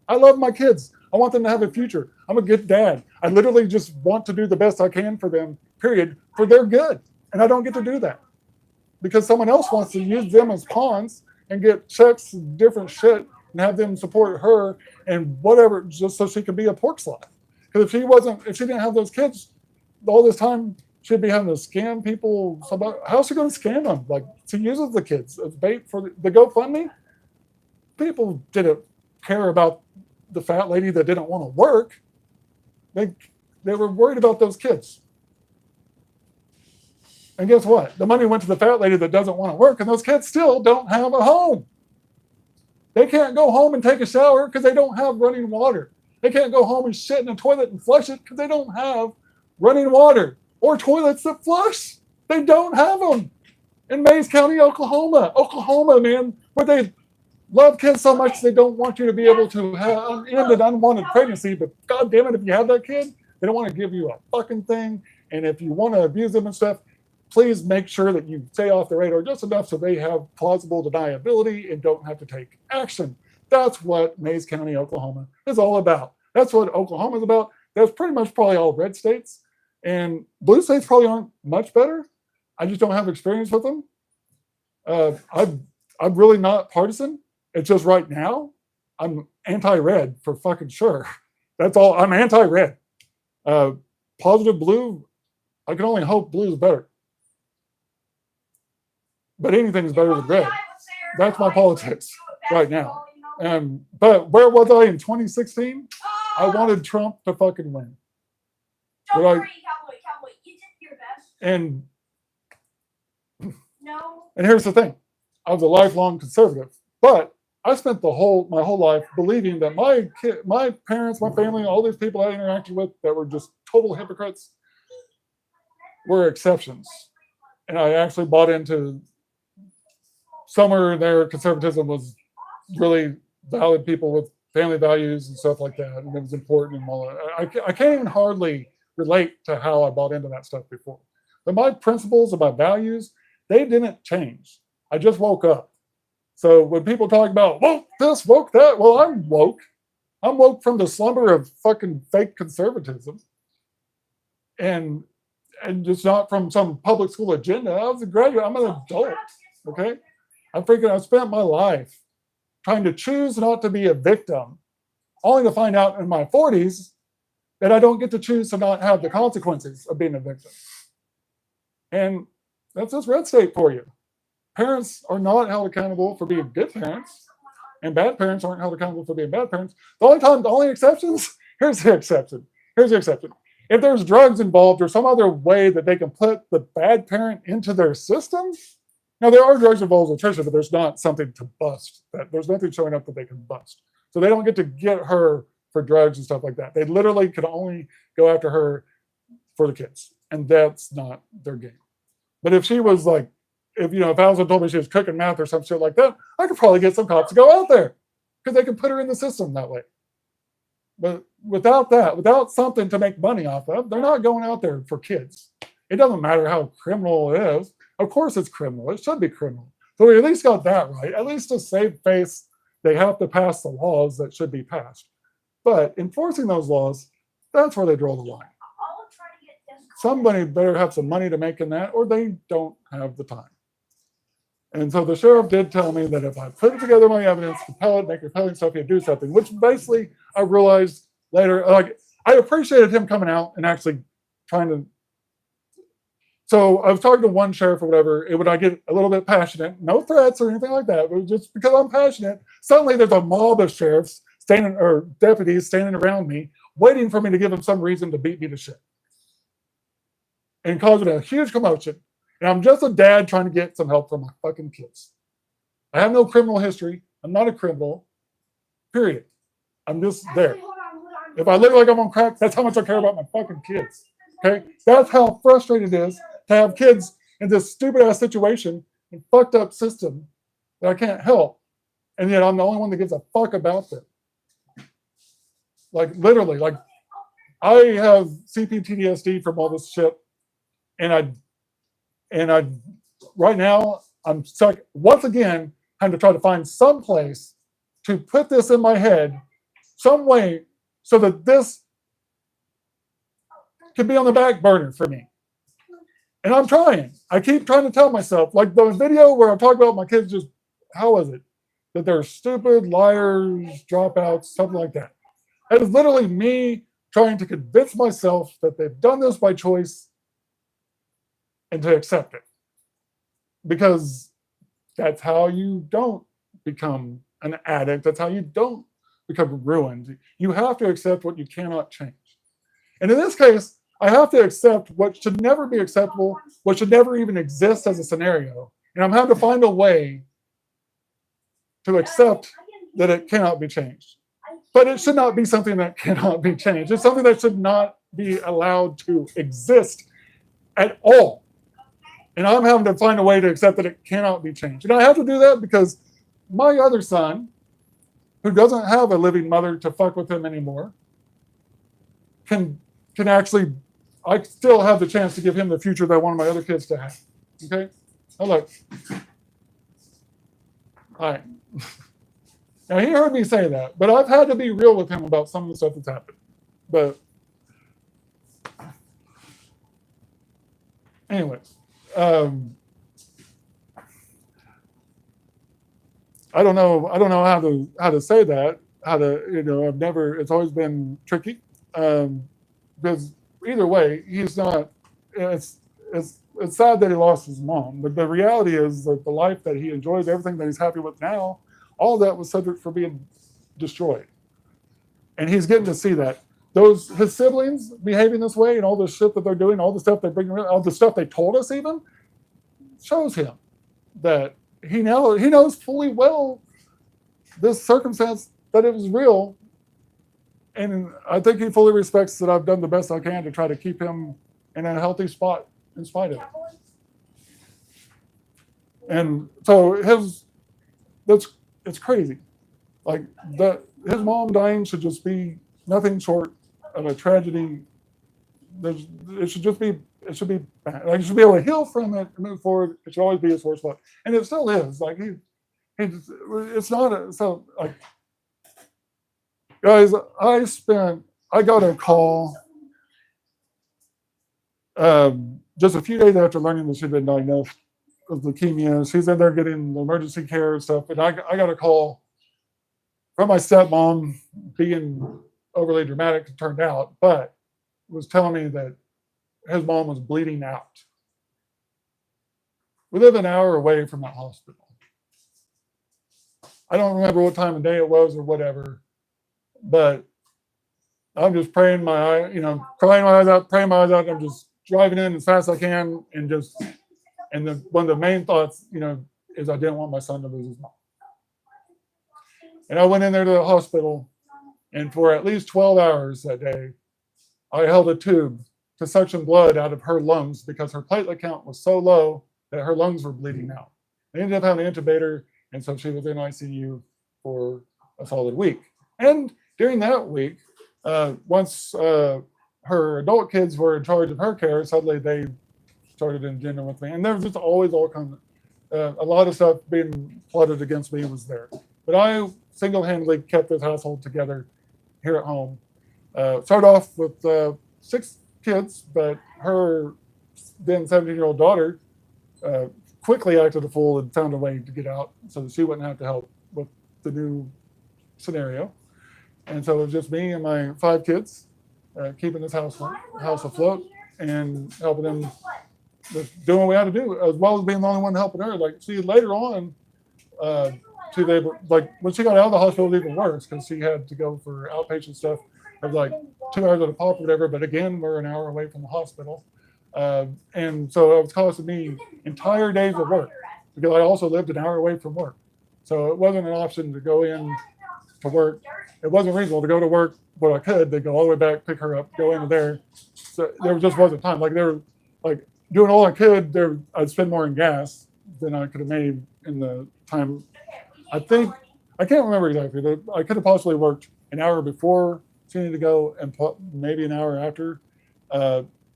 I love my kids. I want them to have a future. I'm a good dad. I literally just want to do the best I can for them, period, for their good. And I don't get to do that because someone else wants to use them as pawns and get checks and different shit and have them support her and whatever, just so she can be a pork slot. Because if she didn't have those kids all this time, she'd be having to scam people. How's she going to scam them? Like, she uses the kids as bait for the GoFundMe. People didn't care about the fat lady that didn't want to work. They were worried about those kids. And guess what? The money went to the fat lady that doesn't want to work, and those kids still don't have a home. They can't go home and take a shower because they don't have running water. They can't go home and shit in a toilet and flush it because they don't have running water or toilets that flush. They don't have them. In Mays County, Oklahoma, man, where they love kids so much they don't want you to be able to end an unwanted pregnancy. But God damn it, if you have that kid, they don't want to give you a fucking thing. And if you want to abuse them and stuff, please make sure that you stay off the radar just enough so they have plausible deniability and don't have to take action. That's what Mays County, Oklahoma is all about. That's what Oklahoma is about. That's pretty much probably all red states. And blue states probably aren't much better. I just don't have experience with them. I'm really not partisan. It's just right now, I'm anti-red for fucking sure. That's all. I'm anti-red. Positive blue, I can only hope blue is better. But anything is better than red. That's my politics right now. But where was I in 2016? I wanted Trump to fucking win. Don't worry, Cowboy. You did your best. And here's the thing. I was a lifelong conservative. But I spent my whole life believing that my parents, my family, all these people I interacted with that were just total hypocrites were exceptions. And I actually bought into somewhere in there, conservatism was really valid people with family values and stuff like that. And it was important and all that. I can't even hardly relate to how I bought into that stuff before. But my principles and my values, they didn't change. I just woke up. So when people talk about woke this, woke that, well, I'm woke. I'm woke from the slumber of fucking fake conservatism. And just not from some public school agenda. I was a graduate. I'm an adult. Okay? I spent my life trying to choose not to be a victim, only to find out in my 40s that I don't get to choose to not have the consequences of being a victim. And that's just red state for you. Parents are not held accountable for being good parents, and bad parents aren't held accountable for being bad parents. The only exceptions, here's the exception. If there's drugs involved or some other way that they can put the bad parent into their system, Now there are drugs involved with Trisha, but there's not something to bust. That there's nothing showing up that they can bust. So they don't get to get her for drugs and stuff like that. They literally could only go after her for the kids, and that's not their game. But if she was like, if Allison told me she was cooking meth or some shit like that, I could probably get some cops to go out there because they can put her in the system that way. But without that, without something to make money off of, they're not going out there for kids. It doesn't matter how criminal it is. Of course it's criminal. It should be criminal. So we at least got that right. At least to save face, they have to pass the laws that should be passed. But enforcing those laws, that's where they draw the line. Somebody better have some money to make in that, or they don't have the time. And so the sheriff did tell me that if I put together my evidence, compel it, make compelling stuff, he'd do something, which basically I realized later, like, I appreciated him coming out and actually trying to. So I was talking to one sheriff or whatever, and when I get a little bit passionate, no threats or anything like that, but just because I'm passionate, suddenly there's a mob of sheriffs standing, or deputies standing around me, waiting for me to give them some reason to beat me to shit. And causing a huge commotion. And I'm just a dad trying to get some help for my fucking kids. I have no criminal history. I'm not a criminal. Period. I'm just there. If I look like I'm on crack, that's how much I care about my fucking kids. Okay? That's how frustrated it is to have kids in this stupid ass situation and fucked up system that I can't help. And yet I'm the only one that gives a fuck about them. Like literally, like I have CPTSD from all this shit. And I right now I'm stuck once again trying to try to find some place to put this in my head, some way, so that this can be on the back burner for me. And I'm trying. I keep trying to tell myself, like the video where I talk about my kids just, how was it? That they're stupid, liars, dropouts, something like that. It is literally me trying to convince myself that they've done this by choice and to accept it. Because that's how you don't become an addict. That's how you don't become ruined. You have to accept what you cannot change. And in this case, I have to accept what should never be acceptable, what should never even exist as a scenario. And I'm having to find a way to accept that it cannot be changed. But it should not be something that cannot be changed. It's something that should not be allowed to exist at all. And I'm having to find a way to accept that it cannot be changed. And I have to do that because my other son, who doesn't have a living mother to fuck with him anymore, can actually, I still have the chance to give him the future that one of my other kids to have. Okay? Now look. All right. Now he heard me say that, but I've had to be real with him about some of the stuff that's happened. But anyways. I don't know how to say that. I've never. It's always been tricky because either way, he's not. It's sad that he lost his mom, but the reality is that the life that he enjoys, everything that he's happy with now, all that was subject for being destroyed, and he's getting to see that. His siblings behaving this way and all the shit that they're doing, all the stuff they bring around, all the stuff they told us even, shows him that he knows fully well this circumstance, that it was real. And I think he fully respects that I've done the best I can to try to keep him in a healthy spot in spite of it. And so it's crazy. Like his mom dying should just be nothing short of a tragedy. It should be bad. Like, you should be able to heal from it and move forward. It should always be a sore spot, and it still is. Like it's not so like, guys. I got a call just a few days after learning that she'd been diagnosed with leukemia. She's in there getting emergency care and stuff, and I got a call from my stepmom, being overly dramatic, it turned out, but was telling me that his mom was bleeding out. We live an hour away from that hospital. I don't remember what time of day it was or whatever, but I'm just praying my eye, crying my eyes out, praying my eyes out. I'm just driving in as fast as I can and just And one of the main thoughts, is I didn't want my son to lose his mom. And I went in there to the hospital, and for at least 12 hours that day, I held a tube to suction blood out of her lungs because her platelet count was so low that her lungs were bleeding out. They ended up having an intubator, and so she was in ICU for a solid week. And during that week, once her adult kids were in charge of her care, suddenly they started engendering with me. And there was just always all kinds of, a lot of stuff being plotted against me was there. But I single-handedly kept this household together here at home. Started off with 6 kids, but her then 17-year-old daughter quickly acted a fool and found a way to get out so that she wouldn't have to help with the new scenario. And so it was just me and my 5 kids keeping this house afloat and helping them, just doing what we had to do, as well as being the only one helping her. Like, she later on, when she got out of the hospital, it was even worse because she had to go for outpatient stuff. It was like 2 hours at a pop or whatever, but again, we're an hour away from the hospital. And so it was costing me entire days of work because I also lived an hour away from work. So it wasn't an option to go in to work. It wasn't reasonable to go to work, but I could. They'd go all the way back, pick her up, go into there. So there just wasn't time. Like, they were like doing all I could. I'd spend more in gas than I could have made in the time. I think, I can't remember exactly, but I could have possibly worked an hour before she needed to go and maybe an hour after.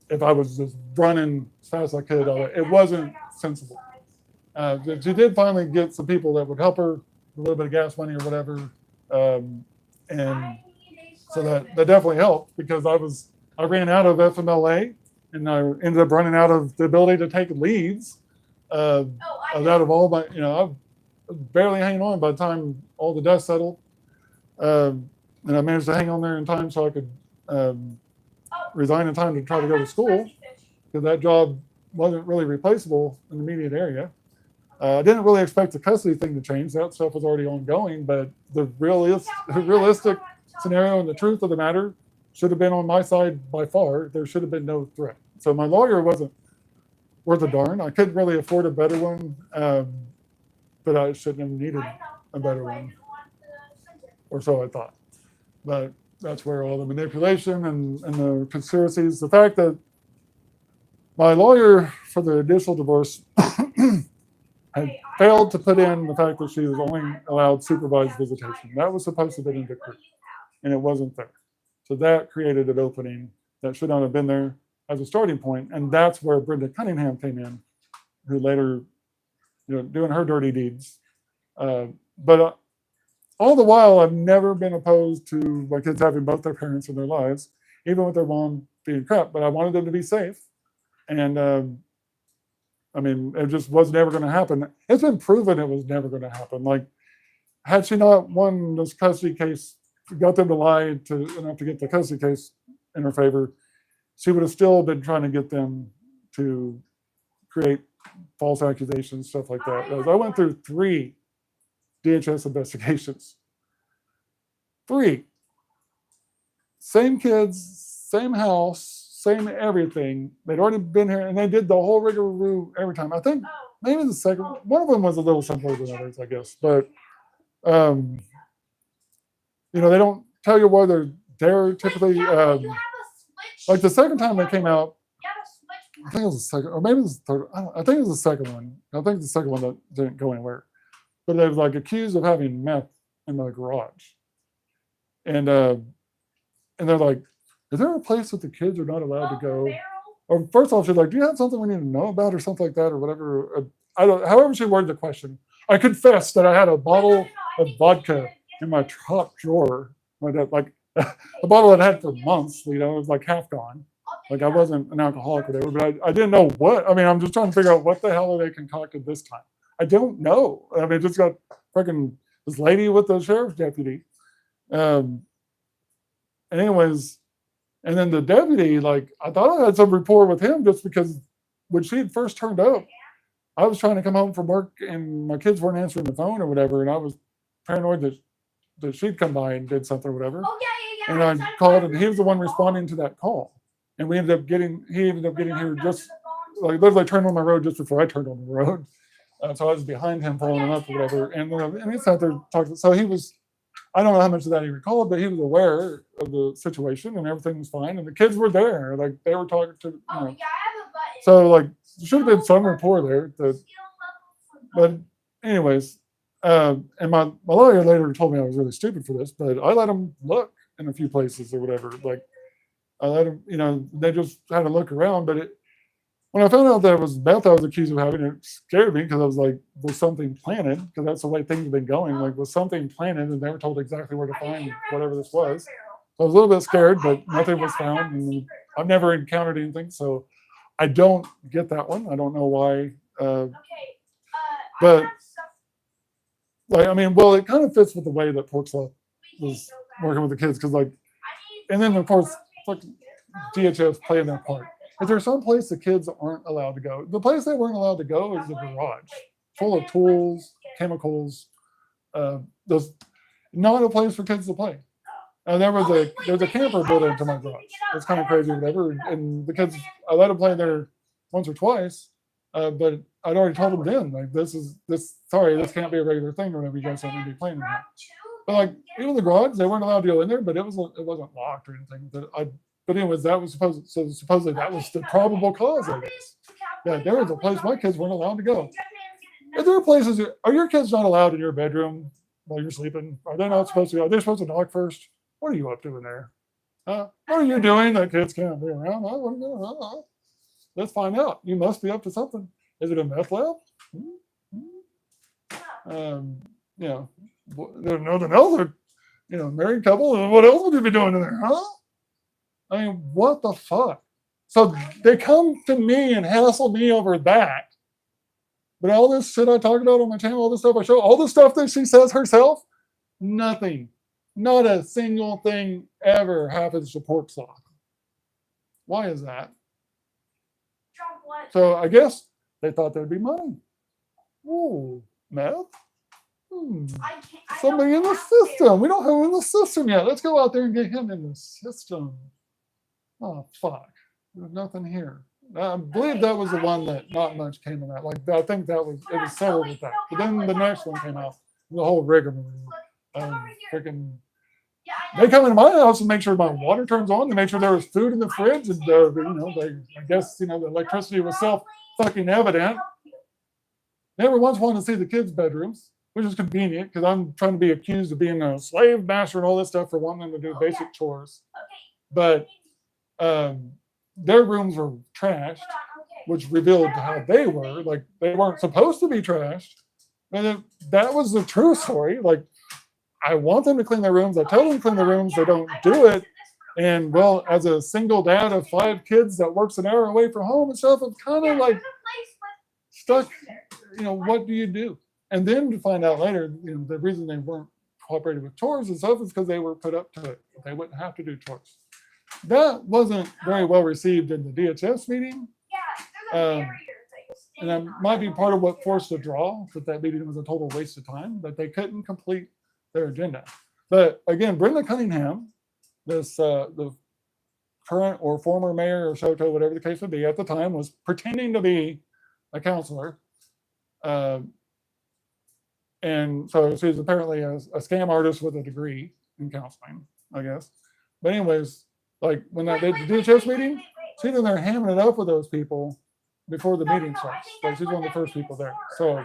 If I was just running as fast as I could, it wasn't sensible. She did finally get some people that would help her, a little bit of gas money or whatever. And so that definitely helped because I ran out of FMLA and I ended up running out of the ability to take leaves. Out of all my, I was barely hanging on by the time all the dust settled. And I managed to hang on there in time so I could resign in time to try to go to school because that job wasn't really replaceable in the immediate area. I didn't really expect the custody thing to change. That stuff was already ongoing, but the realistic scenario and the truth of the matter should have been on my side by far. There should have been no threat. So my lawyer wasn't worth a darn. I couldn't really afford a better one, but I shouldn't have needed a better one, or so I thought. But that's where all the manipulation and the conspiracies, the fact that my lawyer for the initial divorce had failed to put in the fact that she was only allowed supervised visitation. That was supposed to have been in the decree, and it wasn't there. So that created an opening that should not have been there as a starting point, and that's where Brenda Cunningham came in, who later, doing her dirty deeds. But all the while, I've never been opposed to my kids having both their parents in their lives, even with their mom being crap. But I wanted them to be safe, and it just was never going to happen. It's been proven it was never going to happen. Like, had she not won this custody case, got them to lie enough to get the custody case in her favor, she would have still been trying to get them to create false accusations, stuff like that. I went through 3 DHS investigations. 3. Same kids, same house, same everything. They'd already been here, and they did the whole rigmarole every time. I think maybe the second one of them was a little simpler than others, I guess. But they don't tell you whether they're typically like the second time they came out. I think it was the second, or maybe it was the third. I think it was the second one. I think the second one that didn't go anywhere. But they were accused of having meth in the garage, and they're like, "Is there a place that the kids are not allowed to go?" Or first off, she's like, "Do you have something we need to know about, or something like that, or whatever?" However she worded the question. I confess that I had a bottle of vodka in my top drawer, a bottle I'd had for months. It was half gone. I wasn't an alcoholic or whatever, but I didn't know what. I'm just trying to figure out what the hell are they concocted this time. I don't know. Just got freaking this lady with the sheriff's deputy. Anyways, and then the deputy, I thought I had some rapport with him just because when she had first turned up, I was trying to come home from work and my kids weren't answering the phone or whatever, and I was paranoid that she'd come by and did something or whatever. And I called, and he was the one responding to that call. And he ended up getting here just like literally turned on the road just before I turned on the road. So I was behind him following him up or whatever. And he sat there talking. So he was, I don't know how much of that he recalled, but he was aware of the situation and everything was fine. And the kids were there. Like they were talking to, So like there should have been some rapport there. But anyways, and my lawyer later told me I was really stupid for this, but I let him look in a few places or whatever. Like I let him, they just had to look around. But when I found out that it was Beth I was accused of having, it scared me because I was like, was something planted? Because that's the way things have been going. Like, was something planted and they were told exactly where to find whatever this was. So I was a little bit scared, but nothing was found. And I've never encountered anything. So I don't get that one. I don't know why. But, like, I mean, well, it kind of fits with the way that Porkslaw was working with the kids. Because, like, and then, of course, like, DHS playing their part. Is there some place the kids aren't allowed to go? The place they weren't allowed to go is the garage, full of tools, chemicals. There's not a place for kids to play. There's a camper built into my garage. It's kind of crazy, whatever. And the kids, I let them play there once or twice, but I'd already told them then, like, this can't be a regular thing or whatever. You guys don't need to be playing in here. But like even the garage, they weren't allowed to go in there, but it wasn't locked or anything. But anyways, that was supposedly that was the probable cause, I guess. Yeah, there was a place my kids weren't allowed to go. Are there places? Are your kids not allowed in your bedroom while you're sleeping? Are they not supposed to? Are they supposed to knock first? What are you up to in there? What are you doing that kids can't be around? Let's find out. You must be up to something. Is it a meth lab? There's nothing else. Married couple. What else would you be doing in there, huh? I mean, what the fuck? So they come to me and hassle me over that. But all this shit I talk about on my channel, all this stuff I show, all the stuff that she says herself, nothing. Not a single thing ever happens to Porkslaw. Why is that? So I guess they thought there'd be money. Ooh, meth? Somebody in the system. We don't have him in the system yet. Let's go out there and get him in the system. Oh, fuck. There's nothing here. I believe that was the one that not much came of that. Like, I think it was settled with that. But then the next one came out. The whole rigmarole. Freaking. They come into my house and make sure my water turns on. They make sure there was food in the fridge. And, I guess, the electricity was fucking evident. Never once wanted to see the kids' bedrooms, which is convenient because I'm trying to be accused of being a slave master and all this stuff for wanting them to do basic chores. But their rooms were trashed, which revealed how they were. Like, they weren't supposed to be trashed. And that was the true story. Like, I want them to clean their rooms. I tell them to clean their rooms. They don't do it. And, well, as a single dad of 5 kids that works an hour away from home and stuff, I'm kind of like stuck. What do you do? And then to find out later, the reason they weren't cooperating with chores and stuff is because they were put up to it. They wouldn't have to do chores. That wasn't very well received in the DHS meeting. And that might be part of what forced the draw, that meeting was a total waste of time, that they couldn't complete their agenda. But again, Brenda Cunningham, the current or former mayor of Soto, whatever the case would be at the time, was pretending to be a counselor. And so she's apparently a scam artist with a degree in counseling, I guess. But anyways, like when they did the DHS meeting, she's in there hamming it up with those people before the meeting starts. Like, she's one of the first people there. So,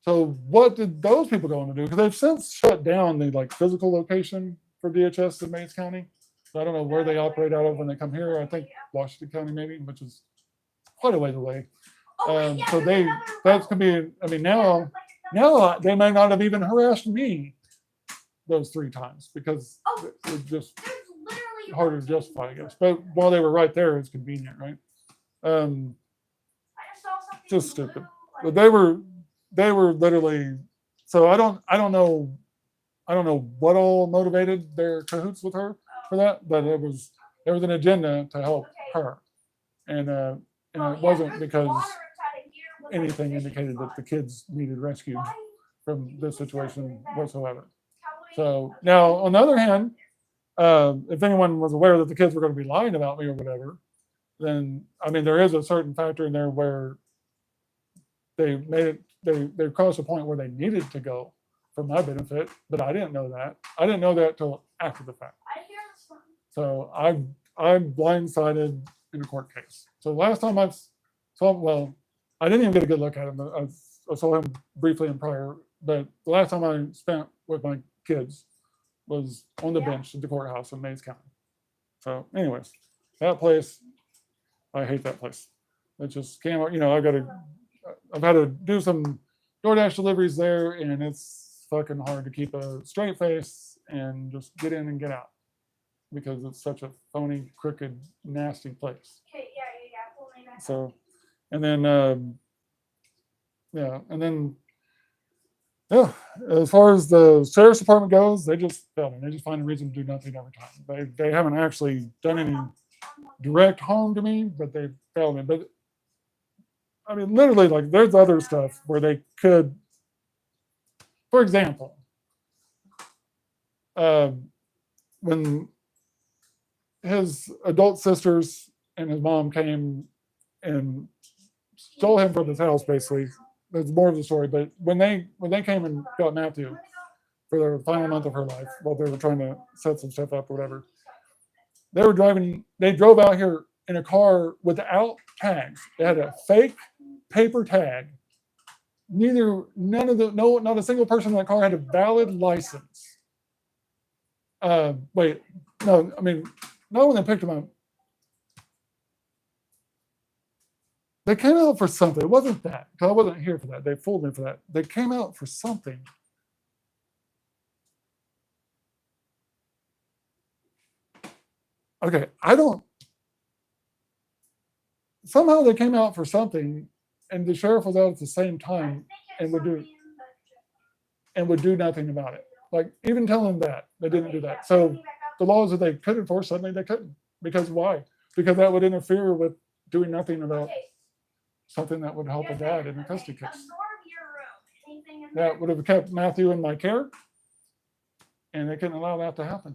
So what did those people go on to do? Because they've since shut down the physical location for DHS in Mays County. So I don't know where they operate out of when they come here. I think Washington County maybe, which is quite a ways away. So that's gonna be. I mean, now they may not have even harassed me those 3 times because it's just harder to justify, I guess. But while they were right there, it's convenient, right? Just stupid. But they were literally. So I don't know what all motivated their cahoots with her for that, but there was an agenda to help her, and it wasn't because anything indicated that the kids needed rescued from this situation whatsoever. So now, on the other hand, if anyone was aware that the kids were going to be lying about me or whatever, then I mean there is a certain factor in there where they made it they crossed a point where they needed to go for my benefit, but I didn't know that. I didn't know that till after the fact. I hear this one. So I'm blindsided in a court case. So last time I saw him, well, I didn't even get a good look at him. I saw him briefly in Pryor, but the last time I spent with my kids was on the bench at the courthouse in Mays County. So anyways, that place, I hate that place. It just came out, I've had to do some DoorDash deliveries there, and it's fucking hard to keep a straight face and just get in and get out because it's such a phony, crooked, nasty place. Okay, yeah. We'll name that. So, and then, as far as the sheriff's department goes, they just fail me. They just find a reason to do nothing every time. They haven't actually done any direct harm to me, but they failed me. But I mean, literally, like there's other stuff where they could, for example, when his adult sisters and his mom came and stole him from his house, basically. There's more of the story, but when they came and got Matthew for their final month of her life, while they were trying to set some stuff up or whatever, they drove out here in a car without tags. They had a fake paper tag. Not a single person in that car had a valid license. Not when they picked him up. They came out for something. It wasn't that, because I wasn't here for that. They fooled me for that. They came out for something. Okay, somehow they came out for something, and the sheriff was out at the same time and would do nothing about it. Like, even telling them that, they didn't do that. So the laws that they could enforce, suddenly they couldn't. Because why? Because that would interfere with doing nothing about something that would help a dad in a custody case. That would have kept Matthew in my care, and they couldn't allow that to happen.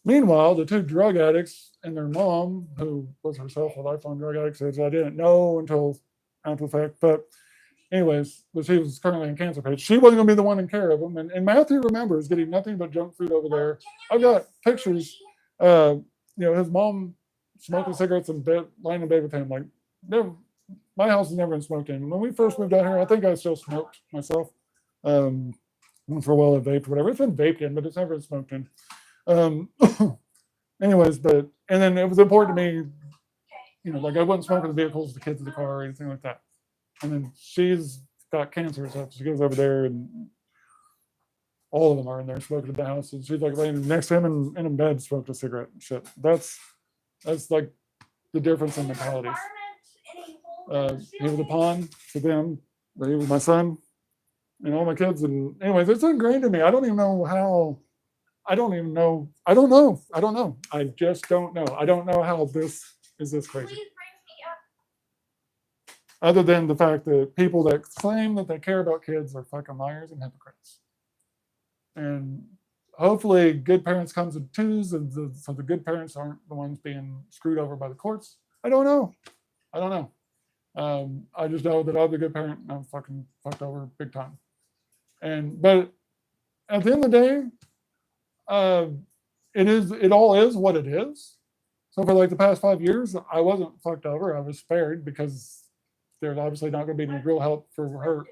Meanwhile, the two drug addicts and their mom, who was herself a lifelong drug addict, says I didn't know until after the fact. But anyways, she was currently in cancer patient. She wasn't going to be the one in care of him. And Matthew remembers getting nothing but junk food over there. I've got pictures. His mom smoking cigarettes and lying in bed with him. Like, never. My house has never been smoked in. When we first moved down here, I think I still smoked myself. For a while, I vaped, whatever. It's been vaped in, but it's never been smoked in. Anyways, and then it was important to me, like I wouldn't smoke in the vehicles, the kids in the car, or anything like that. And then she's got cancer, so she goes over there, and all of them are in there smoking at the house. And she's like laying next to him and in bed, smoking a cigarette and shit. That's like the difference in mentalities. He was a pawn to them, but he was my son and all my kids. And anyways, it's ingrained in me. I don't know. I just don't know. I don't know how this is this crazy. Other than the fact that people that claim that they care about kids are fucking liars and hypocrites. And hopefully good parents comes in twos, and so the good parents aren't the ones being screwed over by the courts. I don't know. I just know that I'm the good parent and I'm fucking fucked over big time. But at the end of the day, it all is what it is. So for like the past 5 years, I wasn't fucked over. I was spared because there's obviously not going to be any real help for her.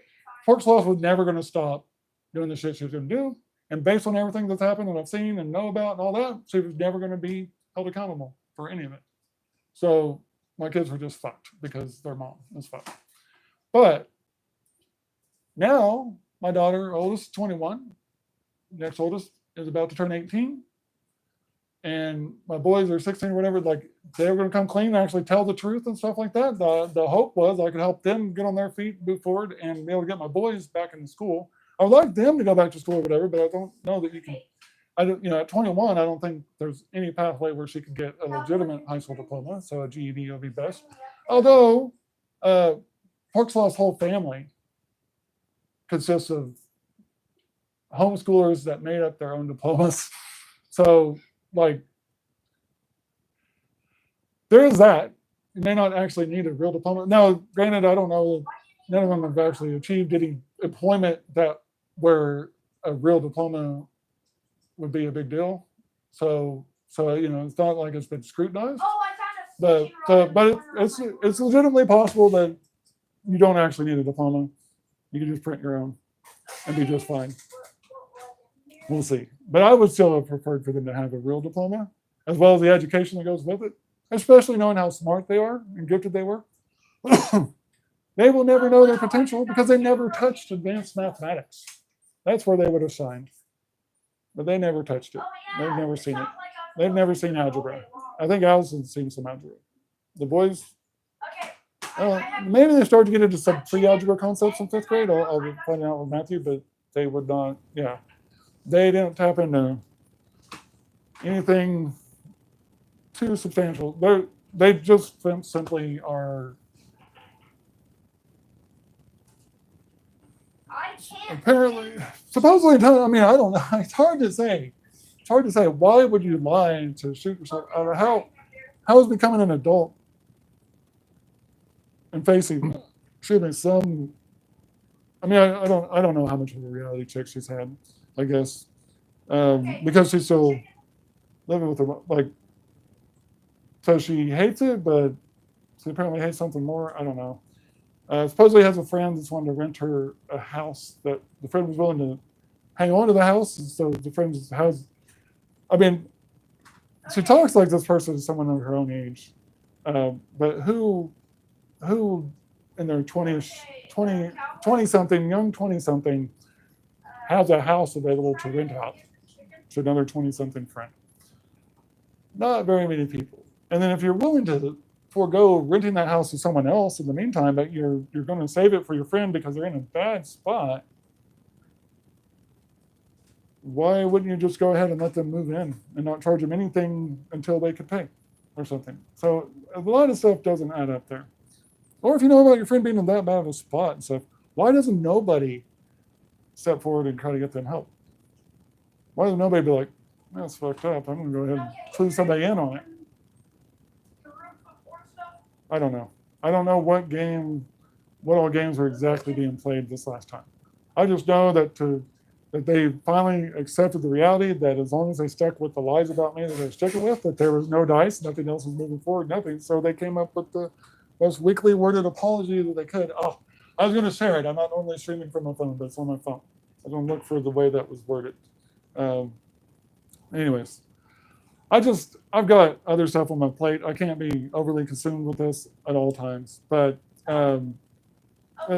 Pork Sloth was never going to stop doing the shit she was going to do. And based on everything that's happened and I've seen and know about and all that, she was never going to be held accountable for any of it. So my kids were just fucked because their mom was fucked. But now my daughter, oldest, 21, next oldest is about to turn 18. And my boys are 16 or whatever, like they were going to come clean and actually tell the truth and stuff like that. The hope was I could help them get on their feet, move forward, and be able to get my boys back into school. I would like them to go back to school or whatever, but I don't know that you can. At 21, I don't think there's any pathway where she could get a legitimate high school diploma. So a GED would be best. Although Pork Sloth's whole family consists of homeschoolers that made up their own diplomas. So, like, there is that. You may not actually need a real diploma. Now, granted, I don't know. None of them have actually achieved any employment that where a real diploma would be a big deal. So it's not like it's been scrutinized. Oh, I found a But it's legitimately possible that you don't actually need a diploma. You can just print your own and be just fine. We'll see. But I would still have preferred for them to have a real diploma, as well as the education that goes with it, especially knowing how smart they are and gifted they were. They will never know their potential because they never touched advanced mathematics. That's where they would have shined. But they never touched it. They've never seen it. They've never seen algebra. I think Allison's seen some algebra. The boys, maybe they started to get into some pre-algebra concepts in 5th grade. I'll find out with Matthew, but they would not, they didn't tap into anything too substantial. They just simply are apparently, supposedly, I mean, I don't know. It's hard to say. It's hard to say. Why would you lie to shoot yourself? How is becoming an adult and facing, some? I mean, I don't know how much of a reality check she's had. I guess because she's still living with her, like. So she hates it, but she apparently hates something more. I don't know. Supposedly has a friend that's wanting to rent her a house that the friend was willing to hang on to the house. And so the friend's house, I mean, she talks like this person is someone of her own age. But who in their 20-ish, 20-something, young 20-something has a house available to rent out to another 20-something friend? Not very many people. And then if you're willing to forego renting that house to someone else in the meantime, but you're going to save it for your friend because they're in a bad spot, why wouldn't you just go ahead and let them move in and not charge them anything until they could pay or something? So a lot of stuff doesn't add up there. Or if you know about your friend being in that bad of a spot and stuff, why doesn't nobody step forward and try to get them help? Why doesn't nobody be like, that's fucked up, I'm going to go ahead and clue somebody in on it? I don't know. I don't know what all games were exactly being played this last time. I just know that they finally accepted the reality that as long as they stuck with the lies about me that they're sticking with, that there was no dice, nothing else was moving forward, nothing. So they came up with the most weakly worded apology that they could. Oh, I was going to share it. I'm not normally streaming from my phone, but it's on my phone. I was going to look for the way that was worded. Anyways. I've got other stuff on my plate. I can't be overly consumed with this at all times, but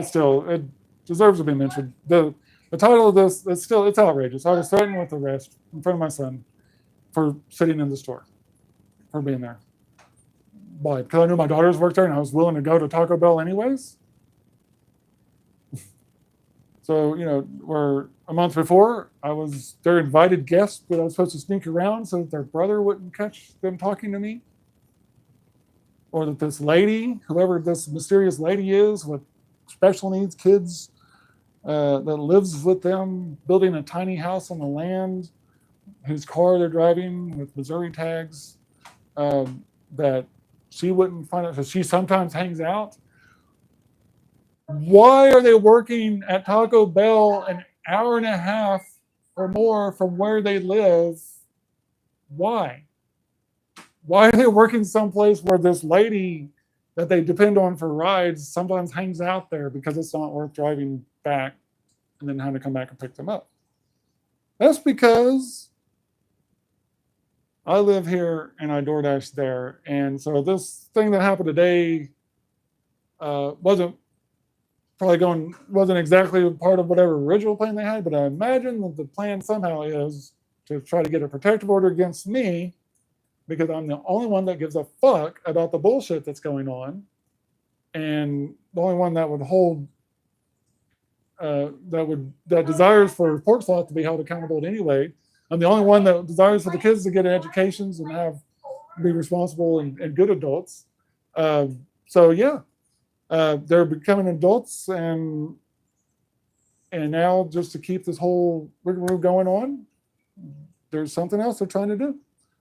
still, it deserves to be mentioned. The title of this, it's outrageous. I was threatened with arrest in front of my son for sitting in the store, for being there. Why? Because I knew my daughters worked there and I was willing to go to Taco Bell anyways. So, where a month before, I was their invited guest, but I was supposed to sneak around so that their brother wouldn't catch them talking to me. Or that this lady, whoever this mysterious lady is with special needs kids that lives with them, building a tiny house on the land, whose car they're driving with Missouri tags, that she wouldn't find out because she sometimes hangs out. Why are they working at Taco Bell an hour and a half or more from where they live? Why? Why are they working someplace where this lady that they depend on for rides sometimes hangs out there because it's not worth driving back and then having to come back and pick them up? That's because I live here and I DoorDash there. And so this thing that happened today wasn't exactly a part of whatever original plan they had, but I imagine that the plan somehow is to try to get a protective order against me because I'm the only one that gives a fuck about the bullshit that's going on, and the only one that would hold that desires for pork slot to be held accountable anyway. I'm the only one that desires for the kids to get educations and be responsible and good adults. So yeah. They're becoming adults, and now just to keep this whole rigmarole going on, there's something else they're trying to do,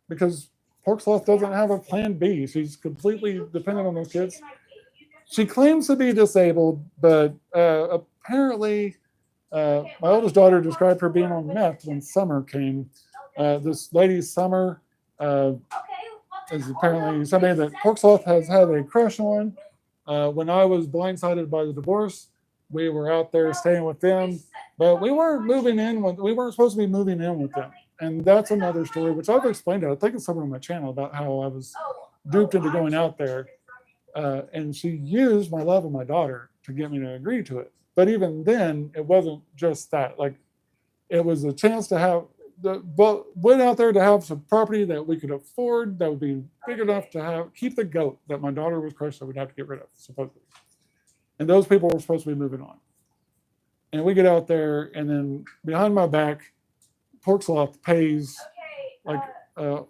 because Pork Sloth doesn't have a plan B. She's completely dependent on those kids. She claims to be disabled, but apparently, my oldest daughter described her being on meth when summer came. This lady, Summer, is apparently somebody that Pork Sloth has had a crush on. When I was blindsided by the divorce, we were out there staying with them, but we weren't moving in with, we weren't supposed to be moving in with them. And that's another story, which I've explained. I think it's somewhere on my channel about how I was duped into going out there. And she used my love of my daughter to get me to agree to it. But even then, it wasn't just that. Like, it was a chance to have, went out there to have some property that we could afford, that would be big enough to keep the goat that my daughter was crushed that we'd have to get rid of, supposedly. And those people were supposed to be moving on. And we get out there, and then behind my back, Pork Sloth pays like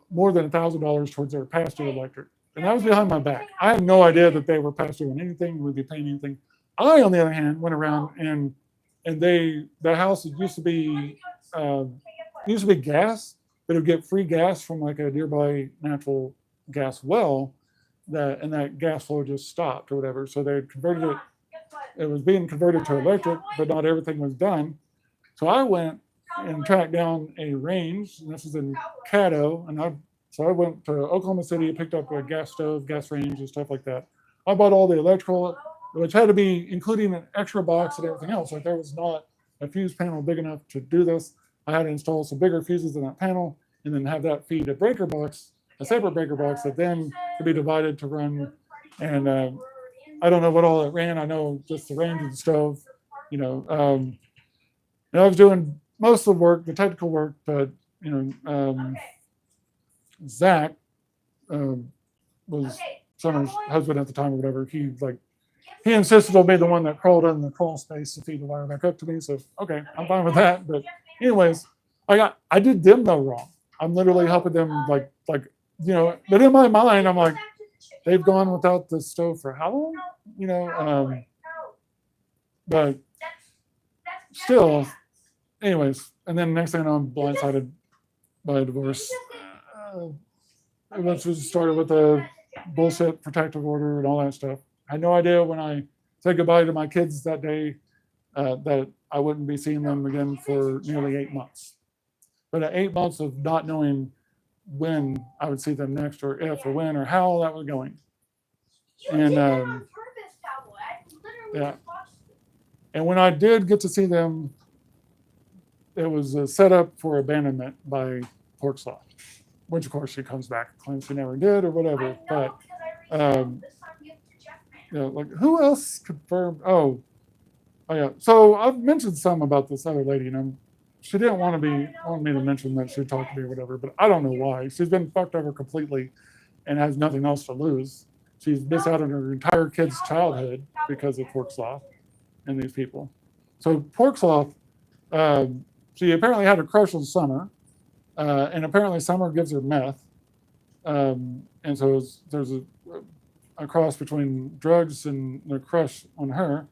more than $1,000 towards their past due electric. And that was behind my back. I had no idea that they were past due on anything, would be paying anything. I, on the other hand, went around and the house used to be gas, but it would get free gas from like a nearby natural gas well, and that gas flow just stopped or whatever. So they had converted it. It was being converted to electric, but not everything was done. So I went and tracked down a range, and this is in Caddo, and I went to Oklahoma City, picked up a gas stove, gas range, and stuff like that. I bought all the electrical, which had to be including an extra box and everything else. Like, there was not a fuse panel big enough to do this. I had to install some bigger fuses in that panel, and then have that feed a breaker box, a separate breaker box that then could be divided to run. And I don't know what all it ran. I know just the range of the stove, and I was doing most of the work, the technical work, but Zach was Summer's husband at the time or whatever. He insisted on being the one that crawled in the crawl space to feed the wire back up to me. So okay, I'm fine with that. But anyways, I did them no wrong. I'm literally helping them but in my mind I'm like, they've gone without the stove for how long? But still, anyways, and then next thing I know, I'm blindsided by a divorce. Which was started with a bullshit protective order and all that stuff. I had no idea when I said goodbye to my kids that day that I wouldn't be seeing them again for nearly 8 months. But 8 months of not knowing when I would see them next, or if, or when, or how that was going. And yeah. And when I did get to see them, it was a setup for abandonment by Pork Sloth, which of course she comes back and claims she never did or whatever. But like, who else confirmed? Oh yeah. So I've mentioned some about this other lady, and she didn't want me to mention that she talked to me or whatever, but I don't know why. She's been fucked over completely and has nothing else to lose. She's missed out on her entire kid's childhood because of Pork Sloth and these people. So Pork Sloth, she apparently had a crush on Summer, and apparently Summer gives her meth. And so there's a cross between drugs and the crush on her.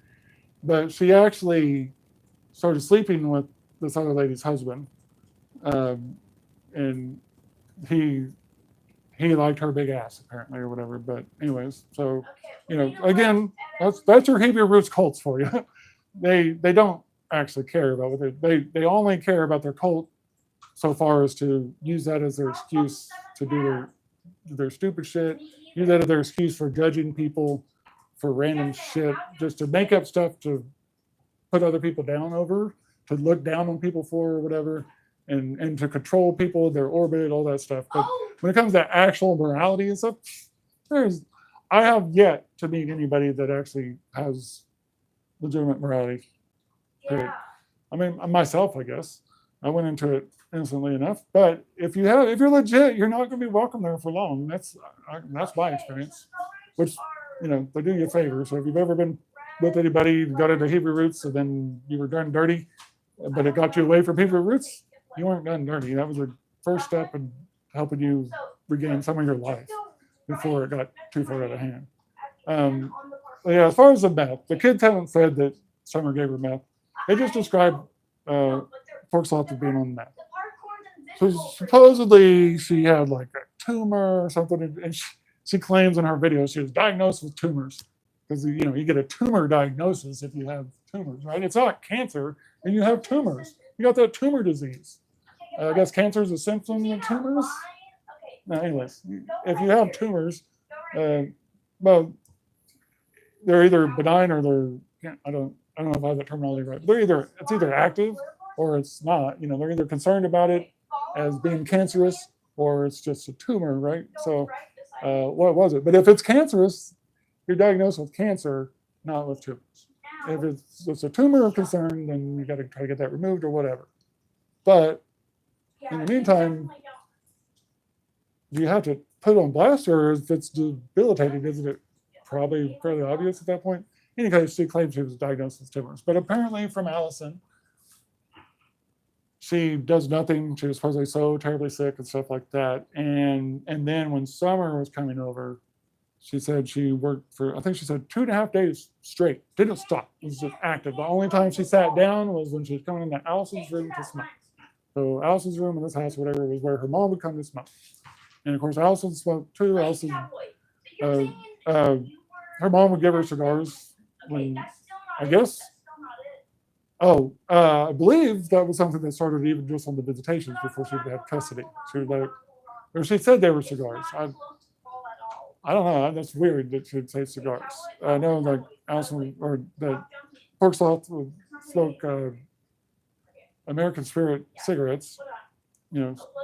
But she actually started sleeping with this other lady's husband. And he liked her big ass apparently or whatever. But anyways, so again, that's your Hebrew roots cults for you. They don't actually care about what they only care about their cult so far as to use that as their excuse to do their stupid shit. Use that as their excuse for judging people for random shit, just to make up stuff to put other people down over, to look down on people for or whatever, and to control people, their orbit, all that stuff. But when it comes to actual morality and stuff, I have yet to meet anybody that actually has legitimate morality. Yeah. I mean, myself, I guess. I went into it innocently enough, but if you're legit, you're not going to be welcome there for long. That's my experience. Which they do you a favor. So if you've ever been with anybody who got into Hebrew roots and then you were done dirty, but it got you away from Hebrew roots, you weren't done dirty. That was the first step in helping you regain some of your life before it got too far out of hand. Yeah, as far as the meth, the kids haven't said that Summer gave her meth. They just described Pork Sloth as being on meth. So supposedly she had like a tumor or something, and she claims in her video she was diagnosed with tumors because you get a tumor diagnosis if you have tumors, right? It's not cancer, and you have tumors. You got that tumor disease. I guess cancer is a symptom of tumors. No, anyways, if you have tumors, well, they're either benign or I don't know if I have that terminology right. It's either active or it's not. They're either concerned about it as being cancerous or it's just a tumor, right? So what was it? But if it's cancerous, you're diagnosed with cancer, not with tumors. If it's a tumor of concern, then you got to try to get that removed or whatever. But in the meantime, you have to put it on blast, or if it's debilitating, isn't it probably fairly obvious at that point? In any case, she claims she was diagnosed with tumors. But apparently from Allison, she does nothing. She was supposedly so terribly sick and stuff like that. And then when summer was coming over, she said she worked for, I think she said 2.5 days straight. Didn't stop. It was just active. The only time she sat down was when she was coming into Allison's room to smoke. So Allison's room in this house, whatever, was where her mom would come to smoke. And of course, Allison smoked too. Allison, her mom would give her cigars when, I guess, I believe that was something that started even just on the visitations before she had custody. She said they were cigars. I don't know. That's weird that she'd say cigars. I know like Allison or the Pork Sloth would smoke American Spirit cigarettes.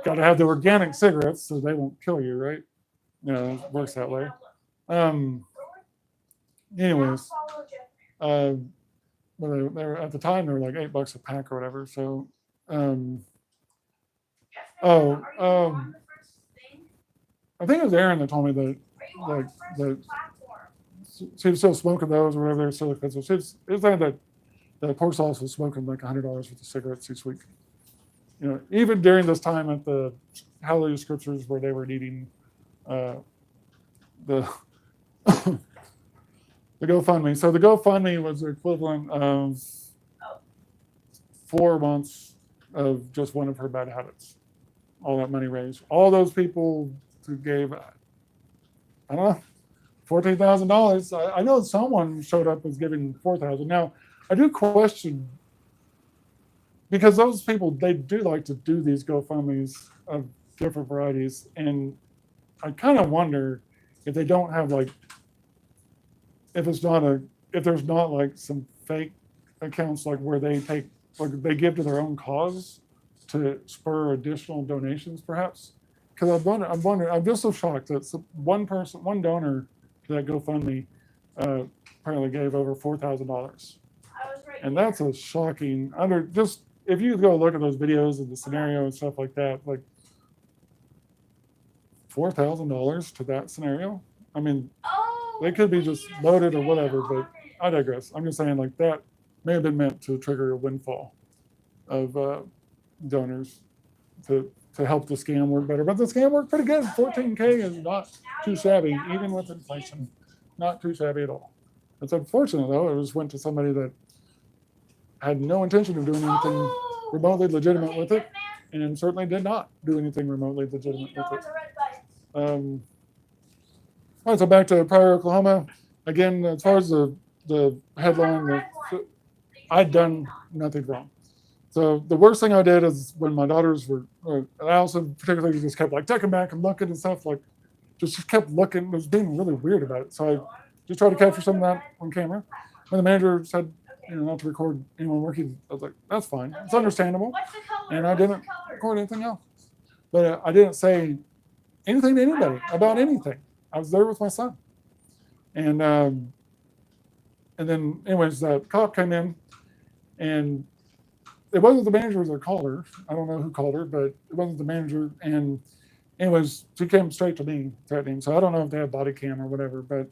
Got to have the organic cigarettes so they won't kill you, right? It works that way. Anyways, they were at the time they were like $8 a pack or whatever. So, I think it was Aaron that told me that she was still smoking those or whatever. They're still expensive. It was saying that the Pork Sauce was smoking like $100 worth of cigarettes each week. Even during this time at the Hallelujah Scriptures where they were needing the the GoFundMe. So the GoFundMe was the equivalent of 4 months of just one of her bad habits. All that money raised. All those people who gave, I don't know, $14,000. I know someone showed up as giving $4,000. Now, I do question, because those people, they do like to do these GoFundMes of different varieties. And I kind of wonder if they don't have if there's not like some fake accounts like where they they give to their own cause to spur additional donations, perhaps. Because I'm just so shocked that one donor to that GoFundMe apparently gave over $4,000. And that's a shocking, if you go look at those videos of the scenario and stuff like that, like $4,000 to that scenario. I mean, they could be just loaded or whatever, but I digress. I'm just saying like that may have been meant to trigger a windfall of donors to help the scam work better. But the scam worked pretty good. 14K is not too shabby, even with inflation. Not too shabby at all. It's unfortunate though, it just went to somebody that had no intention of doing anything remotely legitimate with it, and certainly did not do anything remotely legitimate with it. All right, so back to Pryor, Oklahoma. Again, as far as the headline, I'd done nothing wrong. So the worst thing I did is when my daughters were, Allison particularly, just kept like checking back and looking and stuff, like just kept looking, was being really weird about it. So I just tried to capture some of that on camera. When the manager said, not to record anyone working, I was like, that's fine. It's understandable. And I didn't record anything else. But I didn't say anything to anybody about anything. I was there with my son. And then, anyways, the cop came in, and it wasn't the manager that called her. I don't know who called her, but it wasn't the manager. And anyways, she came straight to me threatening. So I don't know if they had body cam or whatever, but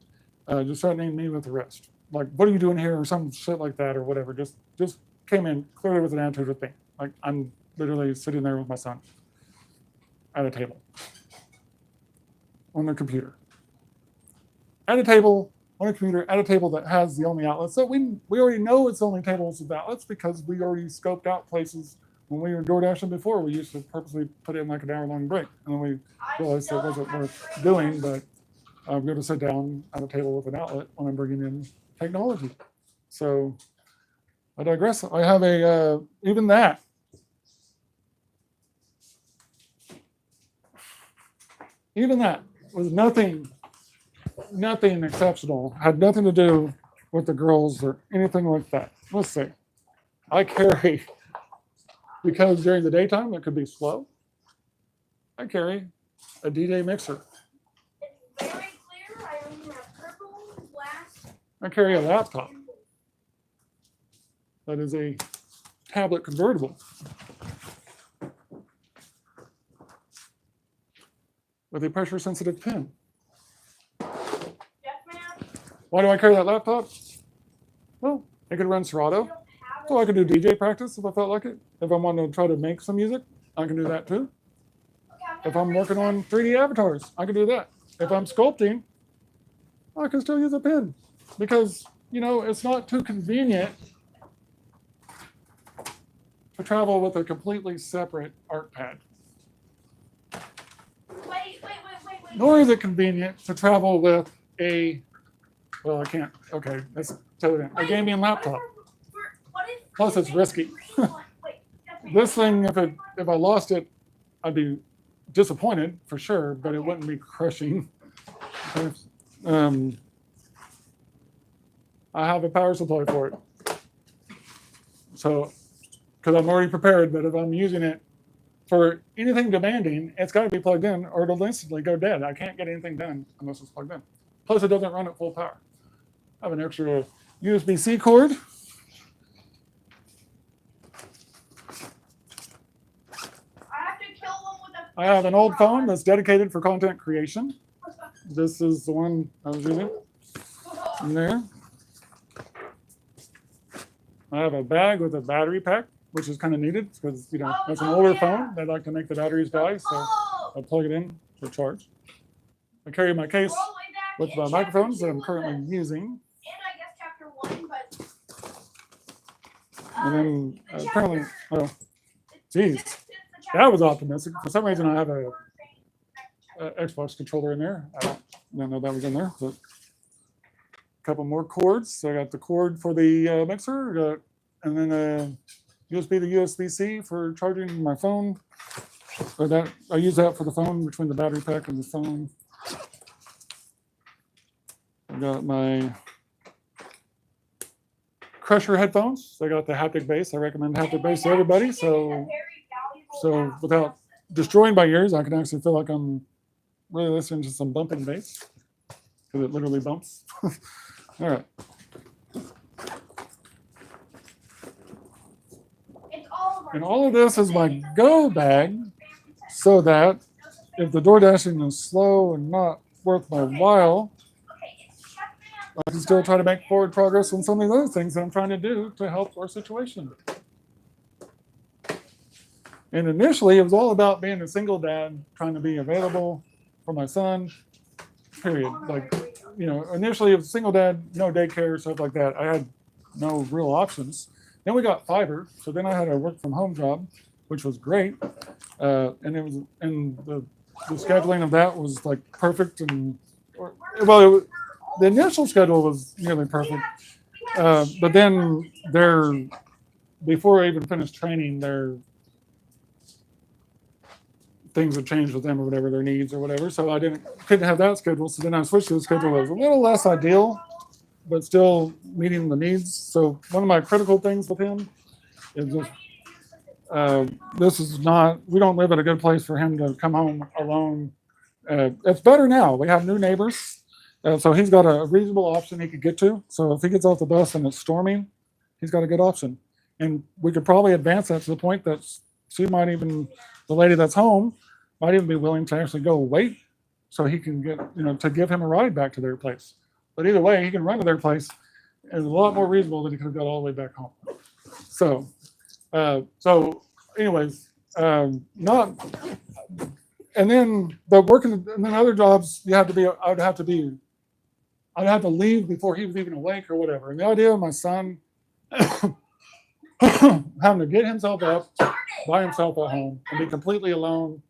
just threatening me with arrest. Like, what are you doing here, or some shit like that, or whatever. Just came in clearly with an attitude with me. Like, I'm literally sitting there with my son at a table on the computer. At a table on a computer, at a table that has the only outlets. So we already know it's the only tables with outlets because we already scoped out places when we were door dashing before, we used to purposely put in like an hour-long break, and then we realized it wasn't worth doing. But I'm going to sit down at a table with an outlet when I'm bringing in technology. So I digress. I have a even that. Even that was nothing exceptional. Had nothing to do with the girls or anything like that. Let's see. I carry, because during the daytime it could be slow, I carry a DJ mixer. It's very clear. I only have purple, black. I carry a laptop that is a tablet convertible with a pressure sensitive pen. Yes, ma'am. Why do I carry that laptop? Well, I could run Serato, so I could do DJ practice if I felt like it. If I want to try to make some music, I can do that too. If I'm working on 3D avatars, I can do that. If I'm sculpting, I can still use a pen because, you know, it's not too convenient to travel with a completely separate art pad. Wait. Nor is it convenient to travel with a, well, I can't, okay, let's tell you that, a gaming laptop. Plus it's risky. This thing, if I lost it, I'd be disappointed for sure, but it wouldn't be crushing. I have a power supply for it. So, because I'm already prepared, but if I'm using it for anything demanding, it's got to be plugged in or it'll instantly go dead. I can't get anything done unless it's plugged in. Plus, it doesn't run at full power. I have an extra USB-C cord. I have an old phone that's dedicated for content creation. This is the one I was using in there. I have a bag with a battery pack, which is kind of needed because, you know, that's an older phone. They like to make the batteries die, so I plug it in to charge. I carry my case with the microphones that I'm currently using. And then apparently, oh, geez, that was optimistic. For some reason, I have a Xbox controller in there. I don't know that was in there, but a couple more cords. So I got the cord for the mixer, and then a USB to USB-C for charging my phone. Or that I use that for the phone between the battery pack and the phone. I got my Crusher headphones. I got the haptic bass. I recommend haptic bass to everybody. So without destroying my ears, I can actually feel like I'm really listening to some bumping bass because it literally bumps. All right. And all of this is my go bag so that if the door dashing is slow and not worth my while, I can still try to make forward progress on some of the other things that I'm trying to do to help our situation. And initially, it was all about being a single dad, trying to be available for my son, period. Like, you know, initially, it was a single dad, no daycare, stuff like that. I had no real options. Then we got fiber, so then I had a work from home job, which was great. And it was, and the scheduling of that was like perfect. And well, the initial schedule was nearly perfect. But then before I even finished training, things would change with them or whatever, their needs or whatever. So I couldn't have that schedule. So then I switched to a schedule that was a little less ideal, but still meeting the needs. So one of my critical things with him is just, this is not, we don't live at a good place for him to come home alone. It's better now. We have new neighbors. So he's got a reasonable option he could get to. So if he gets off the bus and it's storming, he's got a good option. And we could probably advance that to the point that she might even, the lady that's home, might even be willing to actually go wait so he can get, you know, to give him a ride back to their place. But either way, he can run to their place. It's a lot more reasonable than he could have got all the way back home. So anyways, not, and then the working, and then other jobs, I'd have to leave before he was even awake or whatever. And the idea of my son having to get himself up by himself at home and be completely alone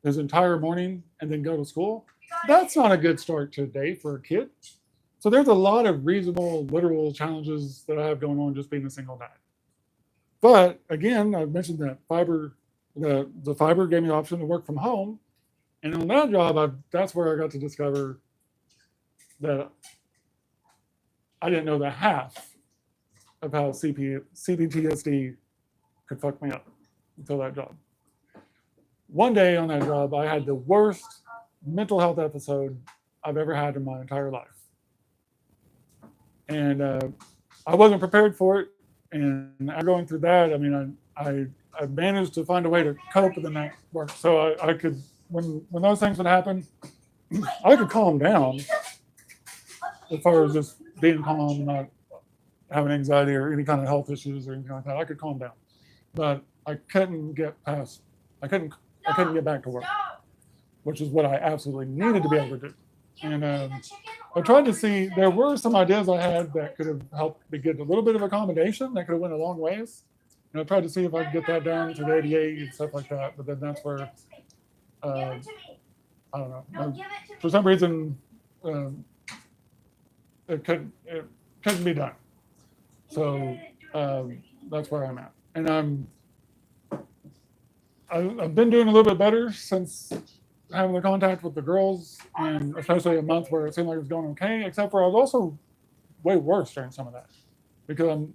his entire morning and then go to school, that's not a good start to a day for a kid. So there's a lot of reasonable, literal challenges that I have going on just being a single dad. But again, I've mentioned that the fiber gave me the option to work from home. And on that job, that's where I got to discover that I didn't know the half of how CPTSD could fuck me up until that job. One day on that job, I had the worst mental health episode I've ever had in my entire life. And I wasn't prepared for it. And I'm going through that. I mean, I managed to find a way to cope with that work. So I could, when those things would happen, I could calm down as far as just being calm, not having anxiety or any kind of health issues or anything like that. I could calm down, but I couldn't get past. I couldn't get back to work, which is what I absolutely needed to be able to do. And I tried to see, there were some ideas I had that could have helped me get a little bit of accommodation that could have went a long ways. And I tried to see if I could get that down to the ADA and stuff like that. But then that's where, I don't know, for some reason, it couldn't be done. So that's where I'm at. And I've been doing a little bit better since having the contact with the girls, and especially a month where it seemed like it was going okay, except for I was also way worse during some of that because I'm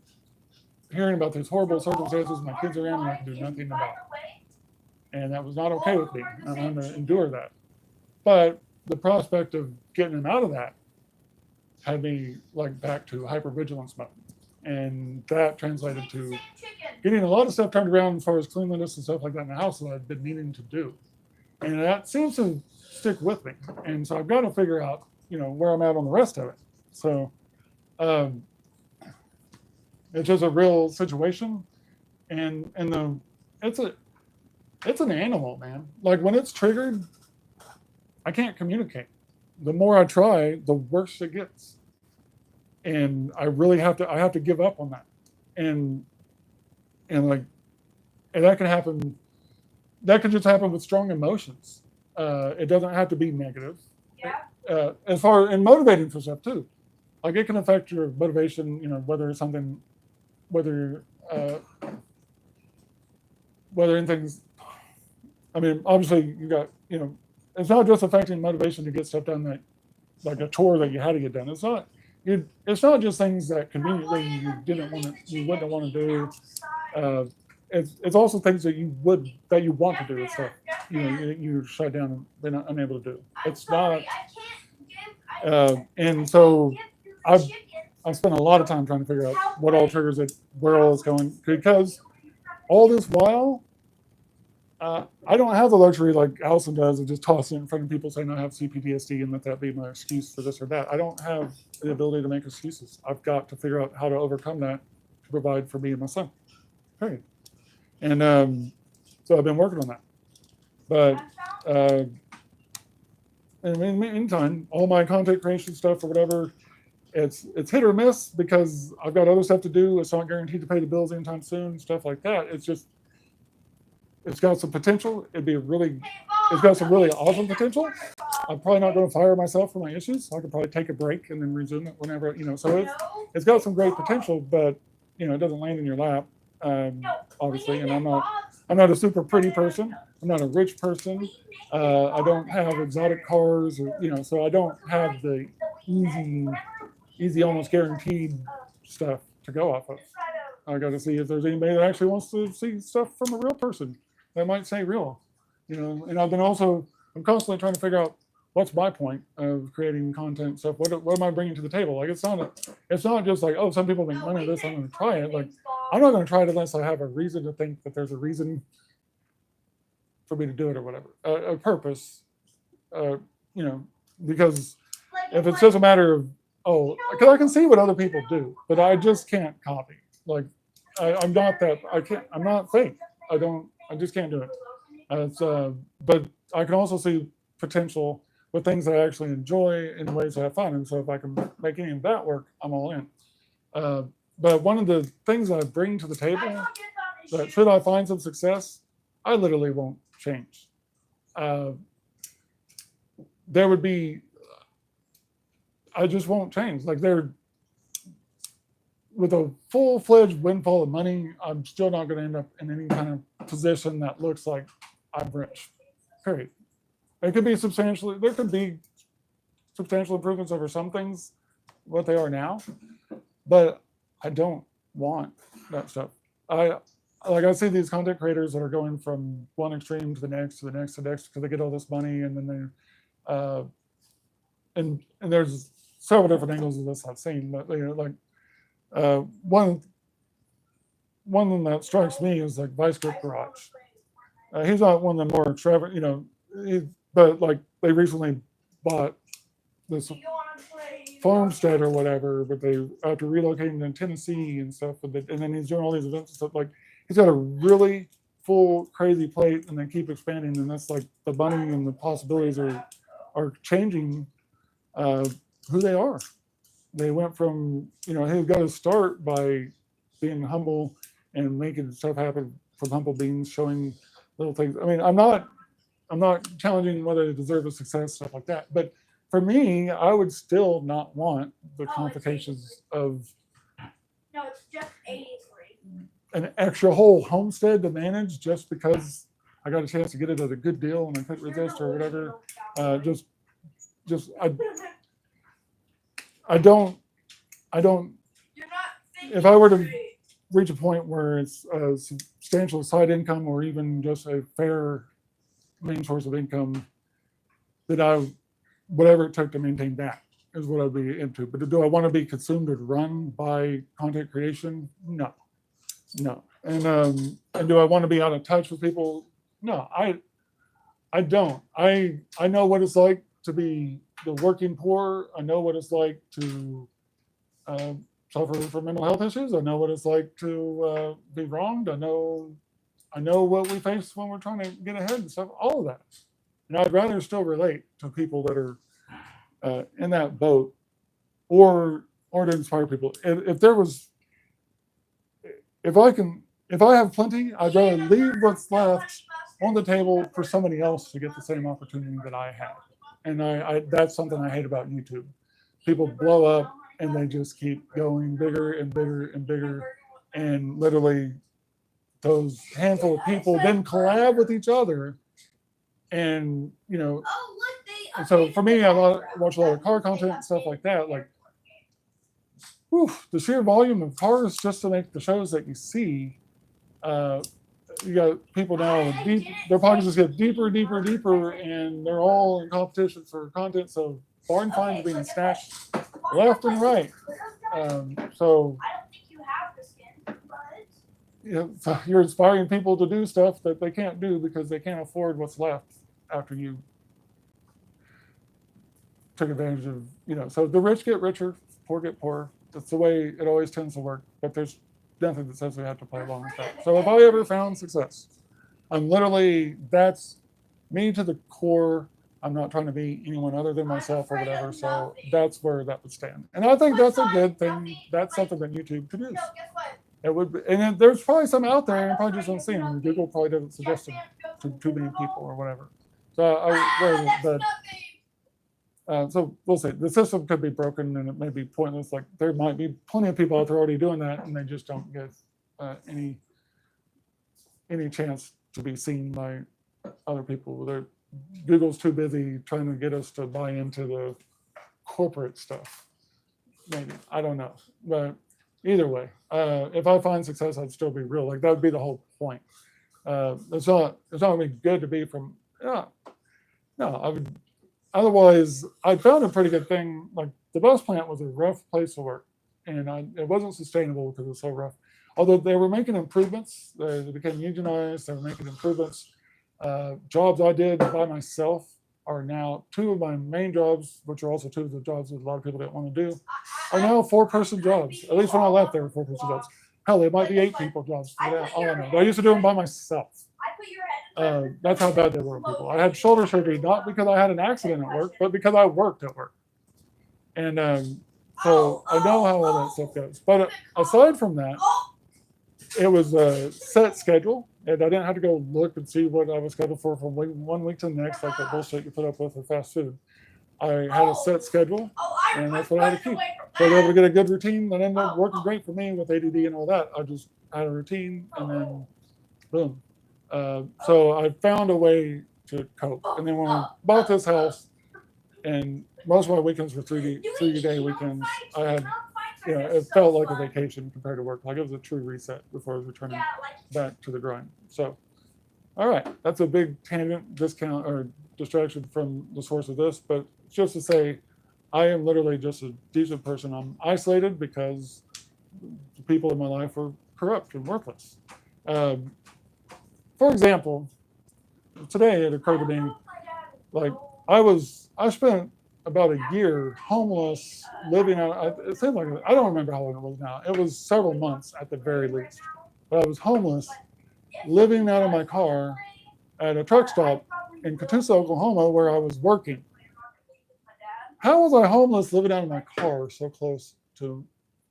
hearing about these horrible circumstances my kids are in and I can do nothing about it. And that was not okay with me. I'm going to endure that. But the prospect of getting them out of that had me like back to hypervigilance mode. And that translated to getting a lot of stuff turned around as far as cleanliness and stuff like that in the house that I've been needing to do. And that seems to stick with me. And so I've got to figure out, where I'm at on the rest of it. So it's just a real situation. And it's an animal, man. Like when it's triggered, I can't communicate. The more I try, the worse it gets. And I really have to give up on that. And that can happen. That can just happen with strong emotions. It doesn't have to be negative. Yeah. As far and motivating for stuff too. Like it can affect your motivation, whether it's something, whether in things. I mean, obviously you got, it's not just affecting motivation to get stuff done that, like a chore that you had to get done. It's not. It's not just things that conveniently you wouldn't want to do. It's also things that you want to do and stuff. You shut down and been unable to do. It's not. And so I've spent a lot of time trying to figure out what all triggers it, where all it's going, because all this while, I don't have the luxury like Allison does of just tossing it in front of people saying I have CPTSD and let that be my excuse for this or that. I don't have the ability to make excuses. I've got to figure out how to overcome that to provide for me and my son. Period. And so I've been working on that. But in the meantime, all my content creation stuff or whatever, it's hit or miss because I've got other stuff to do. It's not guaranteed to pay the bills anytime soon, stuff like that. It's got some potential. It's got some really awesome potential. I'm probably not going to fire myself for my issues. I could probably take a break and then resume it whenever, So it's got some great potential, but it doesn't land in your lap, obviously. And I'm not a super pretty person. I'm not a rich person. I don't have exotic cars, or so I don't have the easy, almost guaranteed stuff to go off of. I got to see if there's anybody that actually wants to see stuff from a real person that might say real, And I'm constantly trying to figure out what's my point of creating content stuff. What am I bringing to the table? Like it's not just like, oh, some people make money on this, I'm going to try it. Like I'm not going to try it unless I have a reason to think that there's a reason for me to do it or whatever, a purpose, because if it's just a matter of because I can see what other people do, but I just can't copy. Like I'm not that. I'm not fake. I just can't do it. But I can also see potential with things that I actually enjoy in ways that I have fun. And so if I can make any of that work, I'm all in. but one of the things I bring to the table, that should I find some success, I literally won't change. There would be, I just won't change. Like with a full-fledged windfall of money, I'm still not going to end up in any kind of position that looks like I'm rich. Period. It could be substantially. There could be substantial improvements over some things, what they are now, but I don't want that stuff. I see these content creators that are going from one extreme to the next, to the next, to the next, because they get all this money, and then they, and there's several different angles of this I've seen, but one thing that strikes me is like Vice Grip Garage. He's not one of the more extravagant, but like they recently bought this farmstead or whatever, but they after relocating to Tennessee and stuff, and then he's doing all these events and stuff. Like he's got a really full crazy plate, and they keep expanding, and that's like the money and the possibilities are changing who they are. They went from he got to start by being humble and making stuff happen from humble beings, showing little things. I mean, I'm not challenging whether they deserve a success, stuff like that. But for me, I would still not want the complications of it's just 83. An extra whole homestead to manage just because I got a chance to get it at a good deal and I couldn't resist or whatever. I don't. If I were to reach a point where it's a substantial side income or even just a fair main source of income, that whatever it took to maintain that is what I'd be into. But do I want to be consumed and run by content creation? No. And do I want to be out of touch with people? No, I don't. I know what it's like to be the working poor. I know what it's like to suffer from mental health issues. I know what it's like to be wronged. I know what we face when we're trying to get ahead and stuff. All of that. And I'd rather still relate to people that are in that boat, or to inspire people. If I have plenty, I'd rather leave what's left on the table for somebody else to get the same opportunity that I have. And that's something I hate about YouTube. People blow up and they just keep going bigger and bigger and bigger, and literally those handful of people then collab with each other. And and so for me, I watch a lot of car content and stuff like that. Like, the sheer volume of cars just to make the shows that you see. You got people now their pockets just get deeper, and they're all in competition for content. So barn finds are being snatched left and right. So I don't think you have the skin, but so you're inspiring people to do stuff that they can't do because they can't afford what's left after you took advantage of. So the rich get richer, poor get poorer. That's the way it always tends to work. But there's nothing that says we have to play along with that. So if I ever found success, that's me to the core. I'm not trying to be anyone other than myself or whatever. So that's where that would stand. And I think that's a good thing. That's something that YouTube could use. It would be, and there's probably some out there, and I probably just don't see them. Google probably doesn't suggest them to too many people or whatever. So we'll see. The system could be broken, and it may be pointless. Like there might be plenty of people out there already doing that, and they just don't get any chance to be seen by other people. Google's too busy trying to get us to buy into the corporate stuff. Maybe, I don't know, but either way, if I find success, I'd still be real. Like that would be the whole point. It's not really good to be from. No, I would. Otherwise, I found a pretty good thing. Like the bus plant was a rough place to work, and it wasn't sustainable because it was so rough. Although they were making improvements, they became unionized. They were making improvements. Jobs I did by myself are now two of my main jobs, which are also two of the jobs that a lot of people didn't want to do, are now 4-person jobs. At least when I left, they were 4-person jobs. Hell, they might be 8-people jobs. All I know. But I used to do them by myself. That's how bad they were, people. I had shoulder surgery not because I had an accident at work, but because I worked at work. And So I know how all that stuff goes. But aside from that, it was a set schedule, and I didn't have to go look and see what I was scheduled for from one week to the next, like the bullshit you put up with fast food. I had a set schedule, and that's what I had to keep. So I was able to get a good routine that ended up working great for me with ADD and all that. I just had a routine, and then boom. So I found a way to cope. And then when I bought this house, and most of my weekends were 3-day weekends, I had, it felt like a vacation compared to work. Like it was a true reset before I was returning back to the grind. So, all right, that's a big tangent, discount or distraction from the source of this, but just to say, I am literally just a decent person. I'm isolated because the people in my life are corrupt and worthless. For example, today it occurred to me, like I spent about a year homeless, living out. It seemed like I don't remember how long it was now. It was several months at the very least. But I was homeless, living out of my car at a truck stop in Catoosa, Oklahoma, where I was working. How was I homeless living out of my car so close to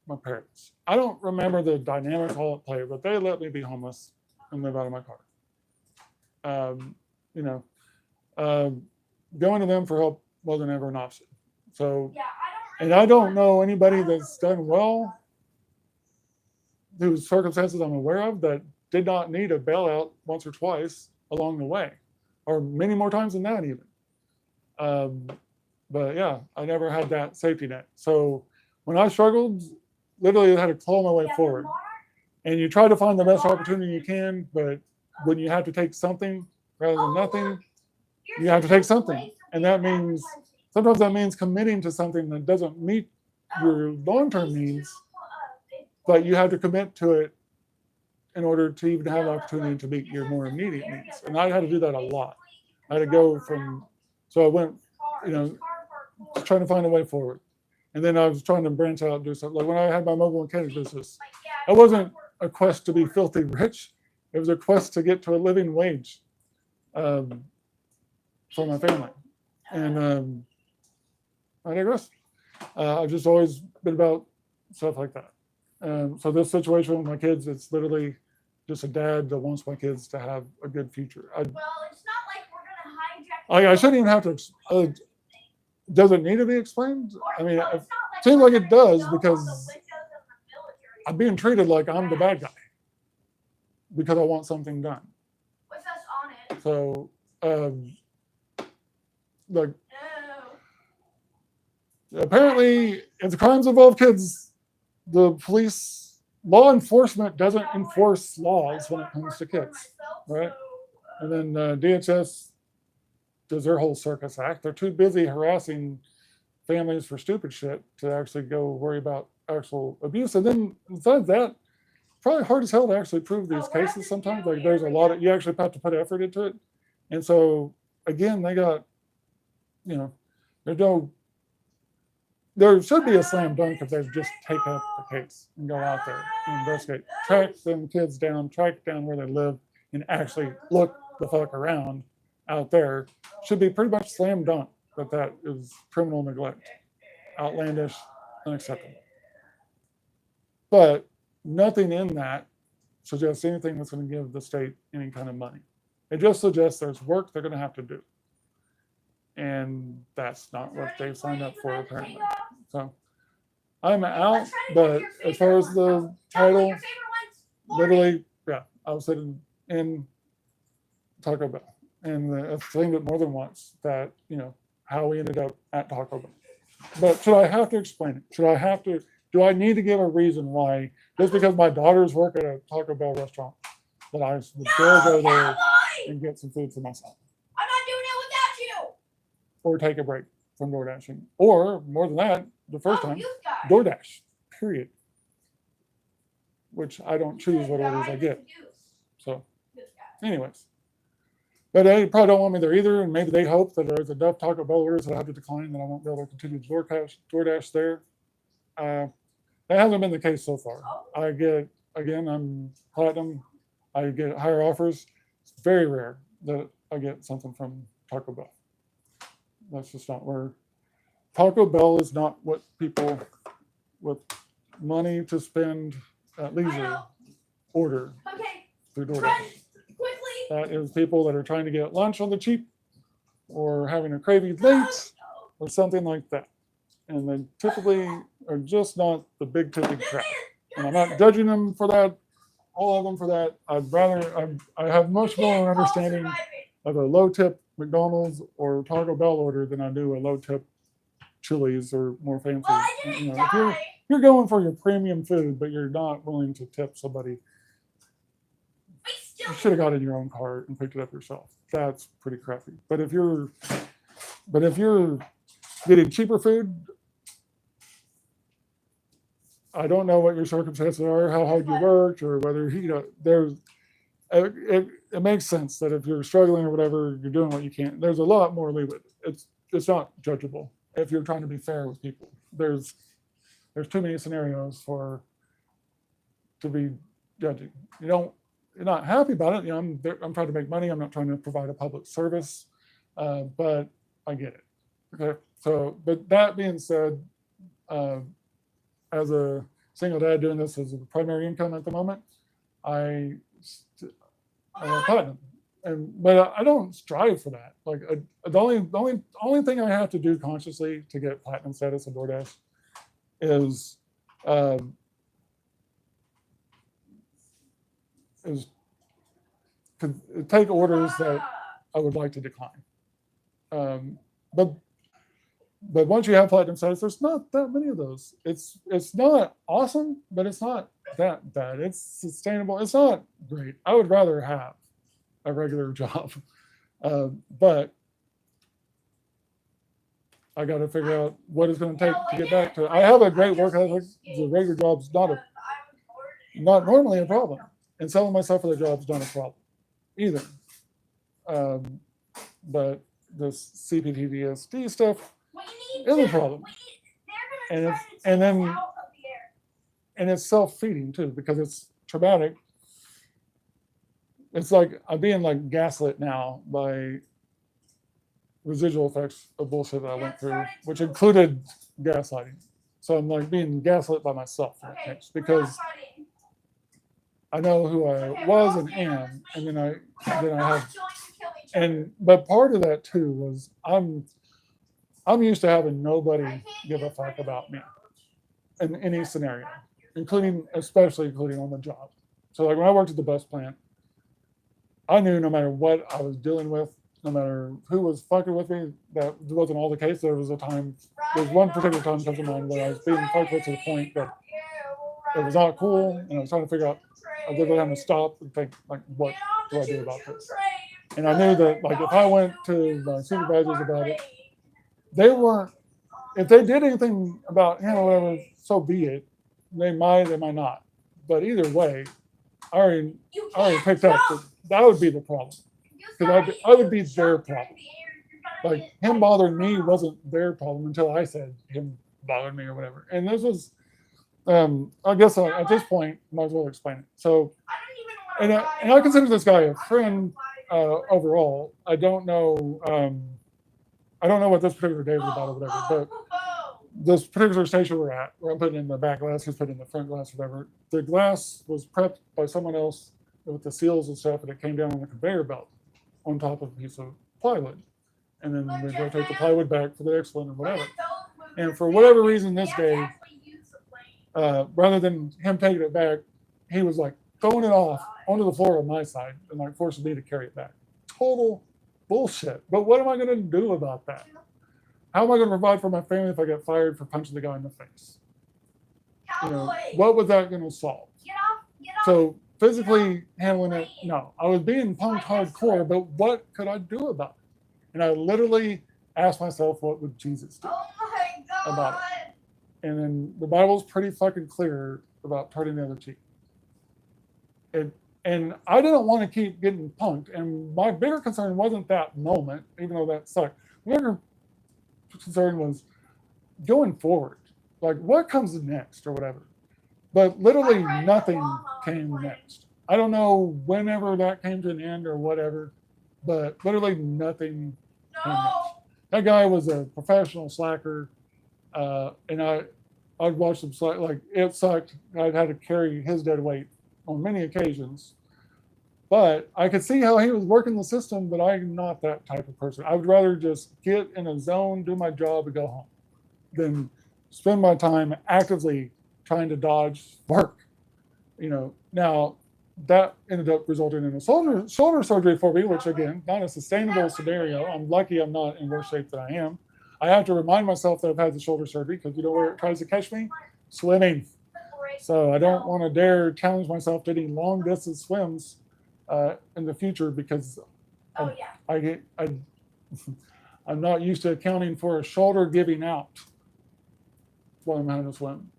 my parents? I don't remember the dynamics all at play, but they let me be homeless and live out of my car. Going to them for help wasn't ever an option. So, and I don't know anybody that's done well, whose circumstances I'm aware of, that did not need a bailout once or twice along the way, or many more times than that even. But yeah, I never had that safety net. So when I struggled, literally I had to claw my way forward. And you try to find the best opportunity you can, but when you have to take something rather than nothing, you have to take something. And that means, sometimes that means committing to something that doesn't meet your long-term needs, but you have to commit to it in order to even have the opportunity to meet your more immediate needs. And I had to do that a lot. I had to go from, so I went, trying to find a way forward. And then I was trying to branch out and do something. Like when I had my mobile mechanic business, it wasn't a quest to be filthy rich. It was a quest to get to a living wage for my family. And I digress. I've just always been about stuff like that. So this situation with my kids, it's literally just a dad that wants my kids to have a good future. Well, it's not like we're gonna hijack. I shouldn't even have to. Does it need to be explained? I mean, it seems like it does because I'm being treated like I'm the bad guy because I want something done. With us on it. So, like, apparently, if the crimes involve kids, the police, law enforcement doesn't enforce laws when it comes to kids, right? And then DHS does their whole circus act. They're too busy harassing families for stupid shit to actually go worry about actual abuse. And then besides that, probably hard as hell to actually prove these cases sometimes. Like there's a lot of, you actually have to put effort into it. And so again, they got, there should be a slam dunk if they just take up the case and go out there and investigate, track them kids down, track down where they live, and actually look the fuck around out there. Should be pretty much slam dunk that is criminal neglect, outlandish, unacceptable. But nothing in that suggests anything that's going to give the state any kind of money. It just suggests there's work they're going to have to do. And that's not what they've signed up for, apparently. So I'm out, but as far as the title, literally, yeah, I was sitting in Taco Bell. And I've claimed it more than once that, how we ended up at Taco Bell. But should I have to explain it? Do I need to give a reason why, just because my daughters work at a Taco Bell restaurant, that I would still go there and get some food for myself? I'm not doing it without you. Or take a break from door dashing. Or more than that, the first time, DoorDash, period. Which I don't choose what orders I get. So, anyways. But they probably don't want me there either, and maybe they hope that there's enough Taco Bell orders that I have to decline, that I won't be able to continue to DoorDash there. That hasn't been the case so far. I'm platinum. I get higher offers. It's very rare that I get something from Taco Bell. That's just not where. Taco Bell is not what people with money to spend at leisure order Okay, through run DoorDash. quickly. That is people that are trying to get lunch on the cheap or having a craving late or something like that. And they typically are just not the big tipping crap. And I'm not judging them for that, all of them for that. I have much more understanding of a low tip McDonald's or Taco Bell order than I do a low tip Chili's or more fancy. Well, I didn't You know, if die. you're going for your premium food, but you're not willing to tip somebody, you should have got in your own cart and picked it up yourself. That's pretty crappy. But if you're getting cheaper food, I don't know what your circumstances are, how hard you worked, or whether it makes sense that if you're struggling or whatever, you're doing what you can. There's a lot more leeway. It's not judgeable if you're trying to be fair with people. There's too many scenarios to be judging. You're not happy about it. I'm trying to make money. I'm not trying to provide a public service, but I get it. Okay. So, but that being said, as a single dad doing this as a primary income at the moment, I platinum, but I don't strive for that. Like the only thing I have to do consciously to get platinum status on DoorDash is to take orders that I would like to decline. But once you have platinum status, there's not that many of those. It's not awesome, but it's not that bad. It's sustainable. It's not great. I would rather have a regular job, but I got to figure out what it's going to take to get back to it. I have a great work ethic. The regular job's not normally a problem, and selling myself for the job's not a problem either. But this CPTSD stuff is a problem, and it's self-feeding too, because it's traumatic. It's like I'm being like gaslit now by residual effects of bullshit that I went through, which included gaslighting. So I'm like being gaslit by myself in that case, because I know who I was and am, and then I have, but part of that too was I'm used to having nobody give a fuck about me in any scenario, especially including on the job. So like when I worked at the bus plant, I knew no matter what I was dealing with, no matter who was fucking with me, that wasn't all the case. There's one particular time comes to mind where I was being fucked with to the point that it was not cool, and I was trying to figure out, I was literally having to stop and think, like, what do I do about this? And I knew that, like, if I went to my supervisors about it, if they did anything about, whatever, so be it. They might not. But either way, I already picked up that would be the problem. Because I would be their problem. Like, him bothering me wasn't their problem until I said him bothered me or whatever. And this was, I guess at this point, might as well explain it. So, and I consider this guy a friend overall. I don't know what this particular day was about or whatever, but this particular station we're at, where I'm putting in the back glass, he's putting in the front glass, whatever. The glass was prepped by someone else with the seals and stuff, and it came down on a conveyor belt on top of a piece of plywood. And then we go take the plywood back for the next one or whatever. And for whatever reason this day, rather than him taking it back, he was like throwing it off onto the floor on my side and like forcing me to carry it back. Total bullshit. But what am I going to do about that? How am I going to provide for my family if I get fired for punching the guy in the face? What was that going to solve? So physically handling it, no. I was being punked hardcore, but what could I do about it? And I literally asked myself, what would Jesus do about it? And then the Bible's pretty fucking clear about turning the other cheek. And I didn't want to keep getting punked. And my bigger concern wasn't that moment, even though that sucked. My bigger concern was going forward. Like, what comes next or whatever. But literally nothing came next. I don't know whenever that came to an end or whatever, but literally nothing came next. That guy was a professional slacker. And I'd watch him slide, like it sucked. I'd had to carry his dead weight on many occasions. But I could see how he was working the system, but I'm not that type of person. I would rather just get in a zone, do my job, and go home than spend my time actively trying to dodge work. Now that ended up resulting in a shoulder surgery for me, which again, not a sustainable scenario. I'm lucky I'm not in worse shape than I am. I have to remind myself that I've had the shoulder surgery because you know where it tries to catch me? Swimming. So I don't want to dare challenge myself to any long distance swims in the future because I'm not used to accounting for a shoulder giving out while I'm having to swim.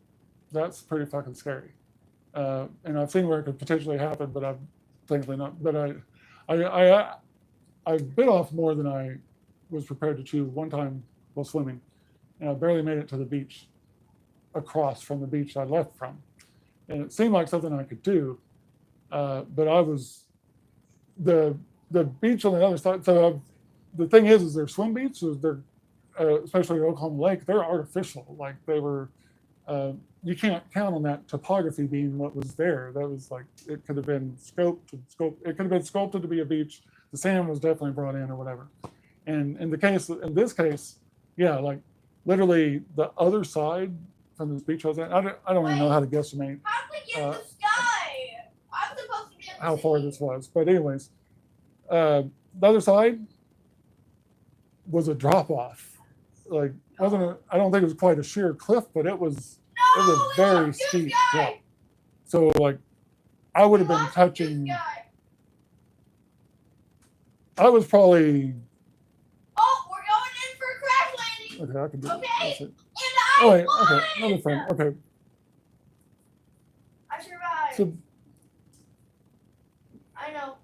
That's pretty fucking scary. And I've seen where it could potentially happen, but I've thankfully not. But I bit off more than I was prepared to chew one time while swimming, and I barely made it to the beach across from the beach I left from. And it seemed like something I could do, but I was the beach on the other side. So the thing is they're swim beaches. They're especially Oklahoma Lake. They're artificial. Like they were. You can't count on that topography being what was there. That was like it could have been scoped. It could have been sculpted to be a beach. The sand was definitely brought in or whatever. And in this case, yeah, like literally the other side from this beach I was at. I don't even know how to guesstimate. How did we get the sky? I'm supposed to be in the How far city. this was, but anyways, the other side was a drop off. Like I don't think it was quite a sheer cliff, but it was a very steep drop. So like I would have been touching. I was probably. Oh, we're going in for a crash landing. Okay, I can do Okay. it. And I Okay, another friend. Okay, I survived. so I know.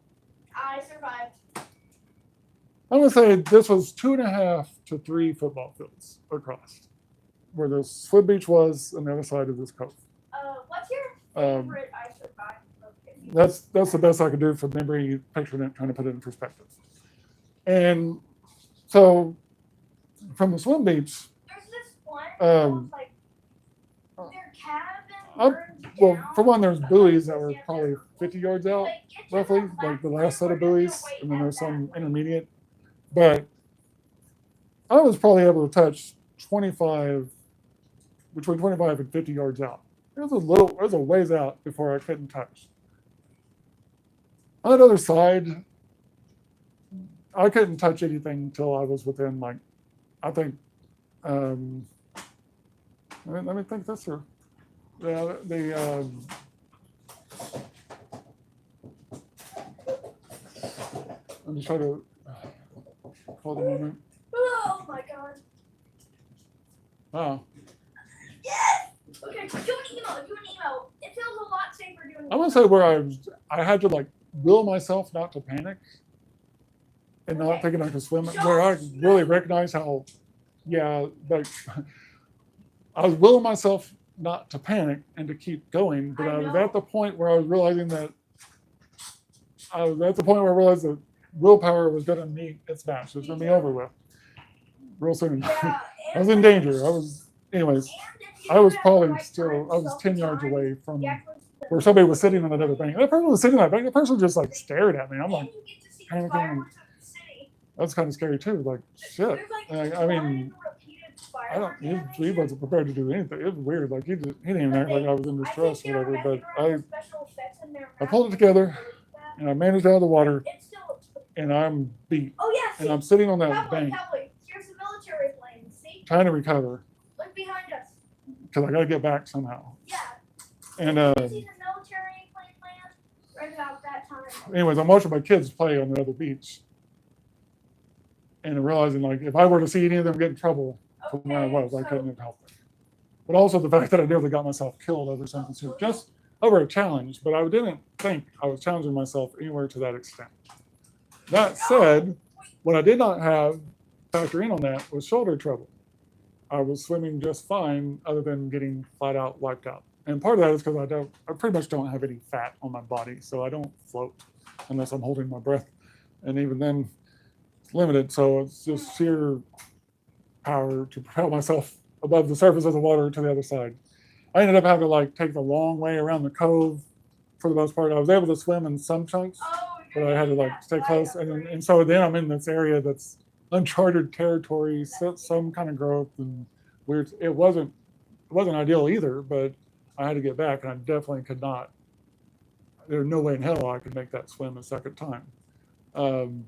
I survived. I'm gonna say this was 2.5 to 3 football fields across, where the swim beach was on the other side of this cove. What's your favorite I survived location? That's the best I could do from memory, picturing it, trying to put it in perspective. And so, from the swim beach, There's this one Um, like their cabin I'll- burned well, down, for one, there's but, buoys like, that were yeah, probably they're- 50 yards out, like, get to roughly, the like the left, last set of we're just buoys, gonna wait and then at there's that some point. intermediate. But I was probably able to touch 25, between 25 and 50 yards out. It was a ways out before I couldn't touch. On the other side, I couldn't touch anything until I was within like, I think, let me think this through. Let me try to hold a moment. Oh my god. Wow. Yes! Okay, do an email. Do an email. It feels a lot safer doing I'm gonna say where I had to like will myself not to panic and not Okay. thinking I could swim. Where I really recognize how, yeah, like I was willing myself not to panic and to keep going, but I I was know. at the point where I was realizing that I realized that willpower was going to meet its match. It was going to be over with real soon. Yeah, I was in danger. Anyways, and if you I was do have the probably right I was 10 yards self-time, away from you actually where somebody was sitting on another bank. That person was sitting on that bank. The person just like stared at me. I'm and like, you get to see the panicking. fireworks of the city. that's kind of scary too. Like, shit. There's like I mean, one repeated I don't. firework He animation. wasn't prepared to do anything. It was weird. Like he didn't even But act like they- I was in distress I or think whatever. But they were special effects in their I pulled it mouth together. to release that. and I managed out of the water, It still looks cool. and I'm beat, Oh yeah, see, and I'm sitting on that cowboy, bank cowboy. Here's the military plane. See, trying to recover look behind us. because I got to get back somehow. Yeah. And You see the military plane land right about that time. anyways, I'm watching my kids play on the other beach, and realizing like if I were to see any of them get in trouble from where I was, I couldn't have helped them. But also the fact that I nearly got myself killed over something too, just over a challenge. But I didn't think I was challenging myself anywhere to that extent. That said, what I did not have factor in on that was shoulder trouble. I was swimming just fine, other than getting flat out wiped out. And part of that is because I pretty much don't have any fat on my body, so I don't float unless I'm holding my breath, and even then, it's limited. So it's just sheer power to propel myself above the surface of the water to the other side. I ended up having to like take the long way around the cove for the most part. I was able to swim in some chunks, but I had to like stay close. And so then I'm in this area that's uncharted territory, some kind of growth and weird. It wasn't ideal either, but I had to get back, and I definitely could not. There's no way in hell I could make that swim a second time. Um,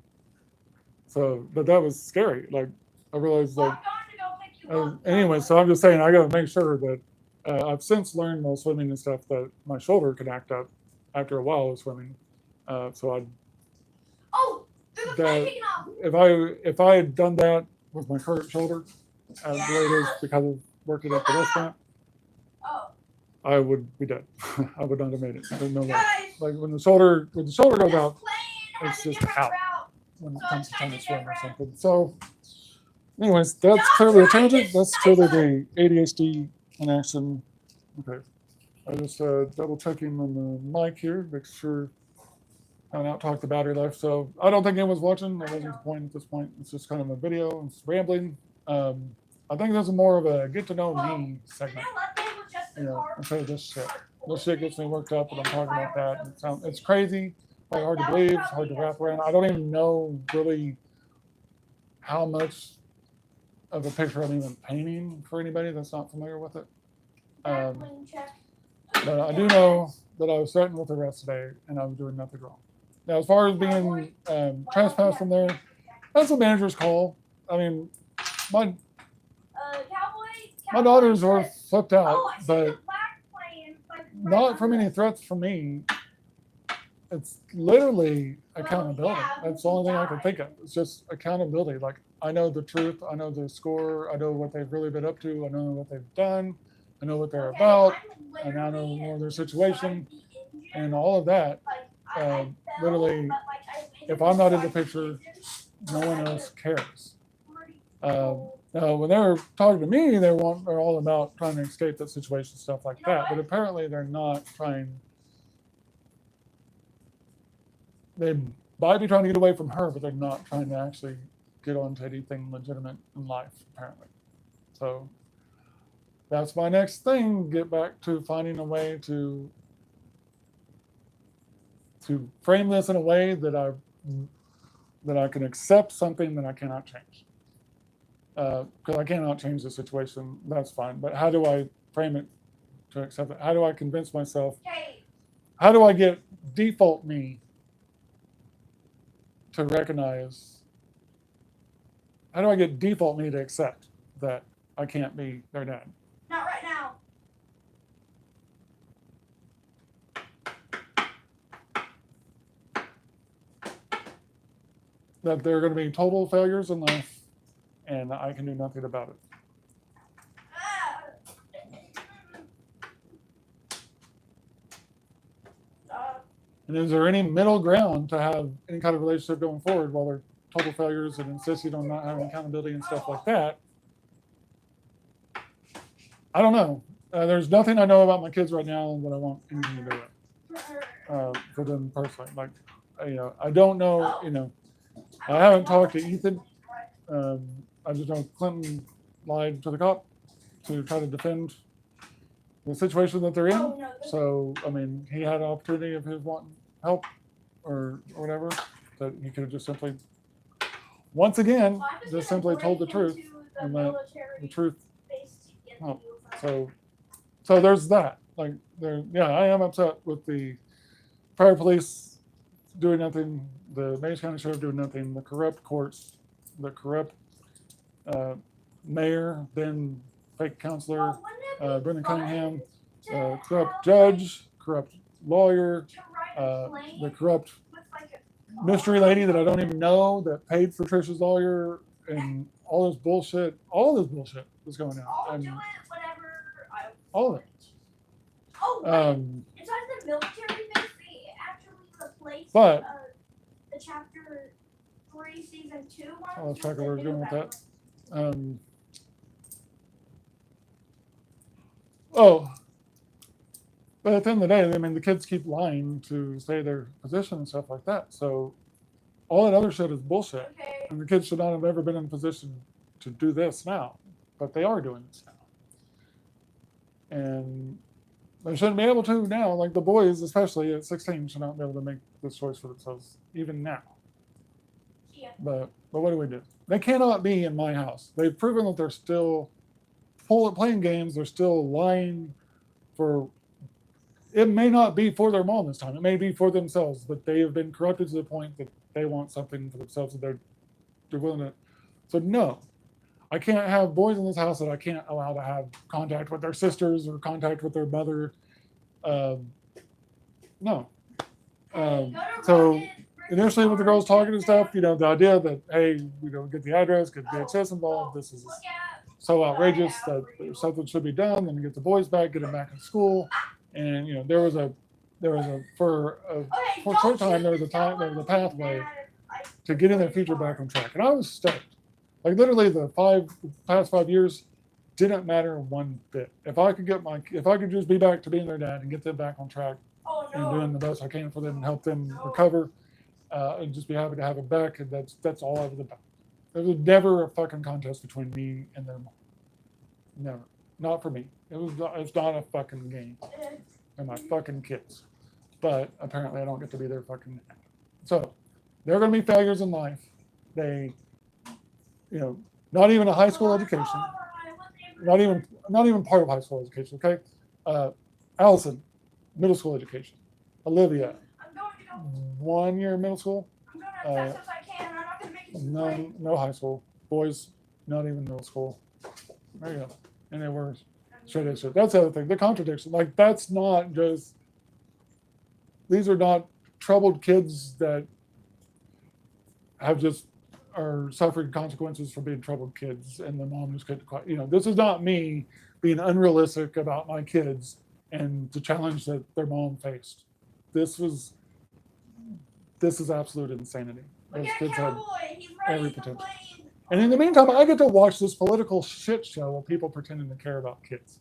so, but that was scary. Like I realized, like anyway. So I'm just saying, I got to make sure that I've since learned while swimming and stuff that my shoulder can act up after a while of swimming. So I that if I had done that with my current shoulder, the way it is because of working at the restaurant, I would be dead. I would not have made it. There's no way. Like when the shoulder goes out, it's just out when it comes to trying to swim or something. So, anyways, that's clearly a tangent. That's clearly the ADHD in action. Okay, I just double checking on the mic here, make sure I don't talk the battery life. So I don't think anyone's watching. That wasn't the point at this point. It's just kind of a video. It's rambling. I think this is more of a get to know me segment. You know, instead of this shit. This shit gets me worked up, and I'm talking about that. It's crazy, like hard to believe, it's hard to wrap around. I don't even know really how much of a picture I'm even painting for anybody that's not familiar with it. But I do know that I was threatened with arrest today, and I was doing nothing wrong. Now, as far as being trespassed from there, that's a manager's call. I mean, my daughters were flipped out, but not from any threats from me. It's literally accountability. That's the only thing I can think of. It's just accountability. Like, I know the truth. I know the score. I know what they've really been up to. I know what they've done. I know what they're about. And I know more of their situation and all of that. Literally, if I'm not in the picture, no one else cares. Now, when they're talking to me, they're all about trying to escape that situation, stuff like that. But apparently, they're not trying. They might be trying to get away from her, but they're not trying to actually get onto anything legitimate in life, apparently. So that's my next thing. Get back to finding a way to frame this in a way that I can accept something that I cannot change. Because I cannot change the situation, that's fine. But how do I frame it to accept it? How do I convince myself? How do I get default me to recognize? How do I get default me to accept that I can't be their dad? Not right now. That they're going to be total failures in life, and I can do nothing about it. And is there any middle ground to have any kind of relationship going forward while they're total failures and insisting on not having accountability and stuff like that? I don't know. There's nothing I know about my kids right now that I want anything to do with for them personally. Like, I don't know. I haven't talked to Ethan. I just know Clinton lied to the cop to try to defend the situation that they're in. So, I mean, he had an opportunity of his wanting help or whatever, that he could have just simply, once again, just simply told the truth and let the truth help. So there's that. Like, I am upset with the Pryor Police doing nothing, the Mays County Sheriff doing nothing, the corrupt courts, the corrupt mayor, then fake counselor, Brendan Cunningham, corrupt judge, corrupt lawyer, the corrupt mystery lady that I don't even know that paid for Trisha's lawyer, and all this bullshit is going on. I'll do it whenever all of it. Inside the military base, they actually replaced But the chapter 3, season 2 one. I'll check what we're doing with that. But at the end of the day, I mean, the kids keep lying to stay their position and stuff like that. So all that other shit is bullshit. Okay. And the kids should not have ever been in a position to do this now, but they are doing this now. And they shouldn't be able to now. Like the boys, especially at 16, should not be able to make this choice for themselves, even now. Yeah. But what do we do? They cannot be in my house. They've proven that they're still playing games. They're still lying for. It may not be for their mom this time. It may be for themselves, but they have been corrupted to the point that they want something for themselves that they're willing to. So no, I can't have boys in this house that I can't allow to have contact with their sisters or contact with their mother. No. So initially with the girls talking and stuff, the idea that, hey, get the address, get VHS involved, this is so outrageous that something should be done, and get the boys back, get them back in school. And there was a for a short time there was a pathway to getting their future back on track. And I was stoked. Like literally the past 5 years didn't matter one bit. If I could just be back to being their dad and get them back on track and doing the best I can for them and help them recover, and just be happy to have them back, and that's all I was about. There was never a fucking contest between me and their mom. Never. Not for me. It's not a fucking game. They're my fucking kids. But apparently I don't get to be their fucking dad. So they're going to be failures in life. They, not even a high school education. Not even part of high school education, okay? Allison, middle school education. Olivia, 1 year middle school. I'm going as fast as I can. I'm not going to make it No high school. Boys, not even middle school. There you go. And they were straight as shit. That's the other thing. The contradiction. Like, that's not just, these are not troubled kids that are suffering consequences for being troubled kids, and the mom just couldn't quite, this is not me being unrealistic about my kids and the challenge that their mom faced. This is absolute insanity. Those kids had every potential. And in the meantime, I get to watch this political shit show of people pretending to care about kids.